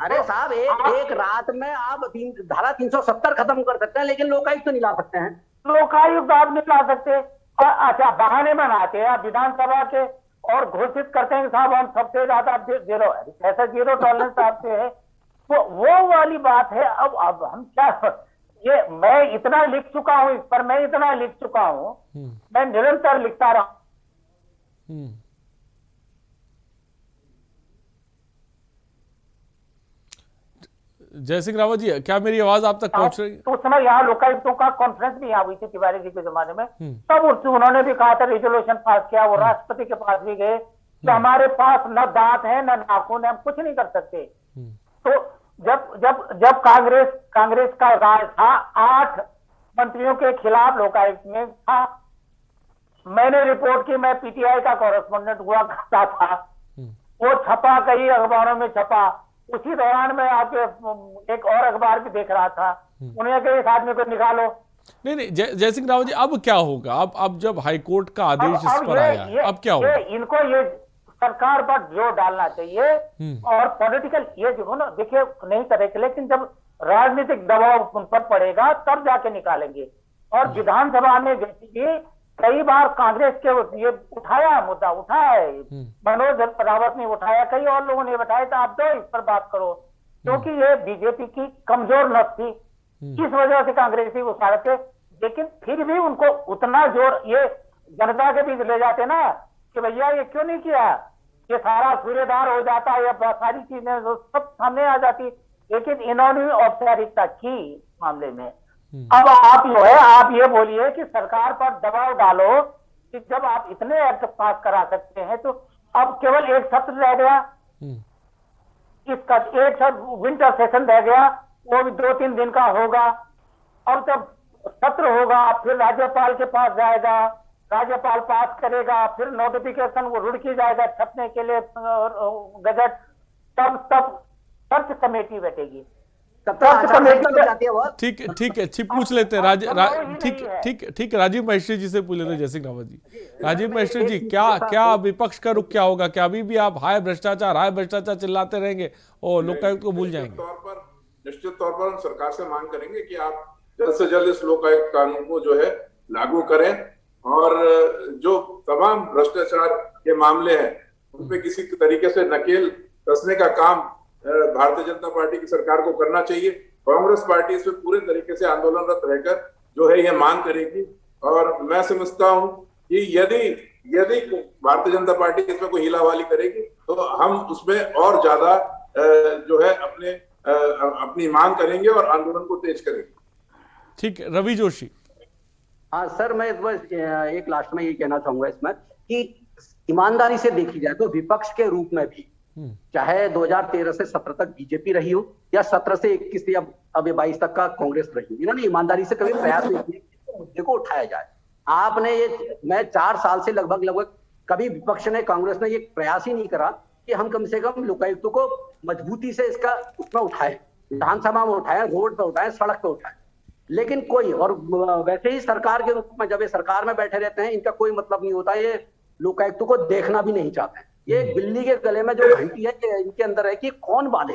अरे साहब, एक रात में आप धारा 370 खत्म कर सकते हैं, लेकिन लोकायुक्त तो नहीं ला सकते हैं। लोकायुक्त आप नहीं ला सकते। अच्छा, बहाने बनाते हैं विधानसभा के और घोषित करते हैं साहब हम सबसे ज्यादा जीरो, ऐसा जीरो टॉलरेंस आपसे है, वो वाली बात है। अब हम क्या, ये मैं इतना लिख चुका हूं इस पर, मैं इतना लिख चुका हूं, मैं निरंतर लिखता रहा। जय सिंह रावत जी, क्या मेरी आवाज आप तक पहुंच रही है? तो उस समय यहाँ लोकायुक्तों का कॉन्फ्रेंस भी यहाँ हुई थी तिवारी जी के जमाने में, तब उन्होंने भी कहा था, रेजोल्यूशन पास किया, वो राष्ट्रपति के पास भी गए कि हमारे पास न दांत है न नाखून है, हम कुछ नहीं कर सकते। तो जब कांग्रेस का राज था, 8 मंत्रियों के खिलाफ लोकायुक्त में था, मैंने रिपोर्ट की, मैं पीटीआई का कॉरेस्पॉन्डेंट हुआ करता था, वो छपा, कई अखबारों में छपा। उसी दौरान मैं आपके एक और अखबार भी देख रहा था, उन्हें कहा इस आदमी को निकालो। नहीं, जय सिंह रावत जी, अब क्या होगा? अब जब हाईकोर्ट का आदेश इस पर आया है, अब क्या होगा? इनको ये सरकार पर जोर डालना चाहिए और पॉलिटिकल ये जो ना, देखिए नहीं करेंगे, लेकिन जब राजनीतिक दबाव उन पर पड़ेगा तब जाके निकालेंगे। और विधानसभा में जैसे कि कई बार कांग्रेस के ये उठाया, मुद्दा उठाया है, मनोज रावत ने उठाया, कई और लोगों ने बताया था आप तो इस पर बात करो, क्योंकि ये बीजेपी की कमजोर नस थी, इस वजह से कांग्रेसी उठा रहे थे। लेकिन फिर भी उनको उतना जोर ये जनता के बीच ले जाते ना कि भैया ये क्यों नहीं किया, ये सारा सूर्यदार हो जाता, ये सारी चीजें सब सामने आ जाती। लेकिन इन्होंने औपचारिकता की मामले में। अब आप जो है आप ये बोलिए कि सरकार पर दबाव डालो कि जब आप इतने एक्ट पास करा सकते हैं तो अब केवल एक सत्र रह गया, इसका एक विंटर सेशन रह गया, वो भी 2-3 दिन का होगा। और जब सत्र होगा फिर राज्यपाल के पास जाएगा, राज्यपाल पास करेगा, फिर नोटिफिकेशन वो रुड़की जाएगा छपने के लिए गजट, तब सर्च कमेटी बैठेगी। ठीक है, पूछ लेते हैं ठीक है, राजीव महेश्वरी जी से पूछ लेते हैं। जय सिंह रावत जी, राजीव महेश्वरी जी, क्या विपक्ष का रुख क्या होगा? क्या अभी भी आप हाय भ्रष्टाचार चिल्लाते रहेंगे और लोकायुक्त को भूल जाएंगे? निश्चित तौर पर हम सरकार से मांग करेंगे कि आप जल्द से जल्द इस लोकायुक्त कानून को जो है लागू करें और जो तमाम भ्रष्टाचार के मामले हैं उनपे किसी तरीके से नकेल कसने का काम भारतीय जनता पार्टी की सरकार को करना चाहिए। कांग्रेस पार्टी इसमें पूरे तरीके से आंदोलनरत रहकर जो है ये मांग करेगी और मैं समझता हूं कि यदि भारतीय जनता पार्टी इसमें कोई हिलावाली करेगी तो हम उसमें और ज्यादा जो है अपनी मांग करेंगे और आंदोलन को तेज करेंगे। ठीक है, रवि जोशी। हाँ सर, मैं एक लास्ट में ये कहना चाहूंगा इसमें कि ईमानदारी से देखी जाए तो विपक्ष के रूप में भी चाहे 2013 से 17 तक बीजेपी रही हो या 17 से 21 से अब 22 तक का कांग्रेस रही हो, इन्होंने ईमानदारी से कभी प्रयास नहीं किया कि मुद्दे को उठाया जाए। आपने मैं 4 साल से लगभग कभी विपक्ष ने, कांग्रेस ने ये प्रयास ही नहीं करा कि हम कम से कम लोकायुक्तों को मजबूती से इसका उसमें उठाए, विधानसभा में उठाए, रोड पे उठाए, सड़क पे उठाए, लेकिन कोई। और वैसे ही सरकार के रूप में जब ये सरकार में बैठे रहते हैं इनका कोई मतलब नहीं होता, ये लोकायुक्तों को देखना भी नहीं चाहते। ये बिल्ली के गले में जो घंटी है ये इनके अंदर है कि कौन बाले।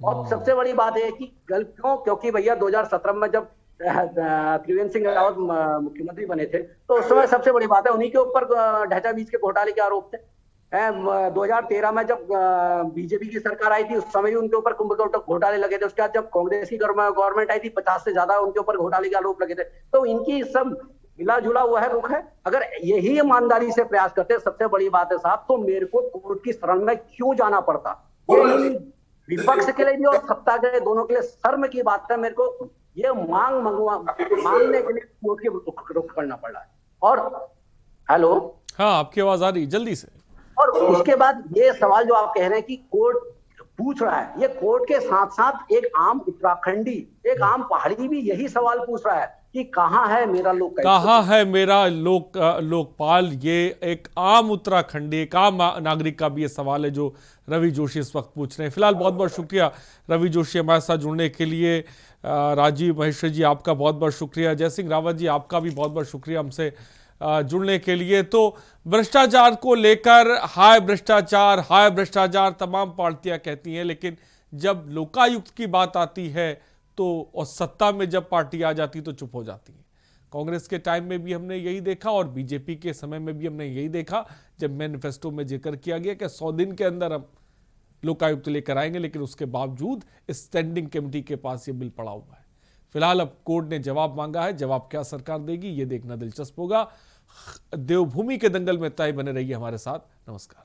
और सबसे बड़ी बात है कि क्यों, क्योंकि भैया 2017 में जब त्रिवेंद्र सिंह रावत मुख्यमंत्री बने थे तो उस समय सबसे बड़ी बात है उन्हीं के ऊपर ढांचा बीज के घोटाले के आरोप थे। 2013 में जब बीजेपी की सरकार आई थी उस समय भी उनके ऊपर कुंभ घोटाले लगे थे। उसके बाद जब कांग्रेस की गवर्नमेंट आई थी 50 से ज्यादा उनके ऊपर घोटाले के आरोप लगे थे। तो इनकी सब मिला जुला हुआ है रुख है। अगर यही ईमानदारी से प्रयास करते, सबसे बड़ी बात है साहब, तो मेरे को कोर्ट की शरण में क्यों जाना पड़ता? विपक्ष के लिए भी और सत्ता के लिए दोनों के लिए शर्म की बात है। मेरे को ये मांगने के लिए कोर्ट के रुख करना पड़ रहा है। और हेलो, हाँ आपकी आवाज आ रही, जल्दी से। और उसके बाद ये सवाल जो आप कह रहे हैं कि कोर्ट पूछ रहा है, ये कोर्ट के साथ साथ एक आम उत्तराखंडी, एक आम पहाड़ी भी यही सवाल पूछ रहा है कि कहाँ है मेरा लोकपाल, कहाँ है मेरा लोकपाल। ये एक आम उत्तराखंडी, एक आम नागरिक का भी ये सवाल है जो रवि जोशी इस वक्त पूछ रहे हैं। फिलहाल बहुत बहुत शुक्रिया रवि जोशी हमारे साथ जुड़ने के लिए। राजीव महेश्वरी जी आपका बहुत बहुत शुक्रिया। जय सिंह रावत जी आपका भी बहुत बहुत शुक्रिया हमसे जुड़ने के लिए। तो भ्रष्टाचार को लेकर हाय भ्रष्टाचार तमाम पार्टियां कहती हैं, लेकिन जब लोकायुक्त की बात आती है तो और सत्ता में जब पार्टी आ जाती तो चुप हो जाती है। कांग्रेस के टाइम में भी हमने यही देखा और बीजेपी के समय में भी हमने यही देखा जब मैनिफेस्टो में जिक्र किया गया कि 100 दिन के अंदर हम लोकायुक्त लेकर आएंगे, लेकिन उसके बावजूद स्टैंडिंग कमेटी के पास ये बिल पड़ा हुआ है। फिलहाल अब कोर्ट ने जवाब मांगा है, जवाब क्या सरकार देगी ये देखना दिलचस्प होगा। देवभूमि के दंगल में तय बने रहिए हमारे साथ। नमस्कार।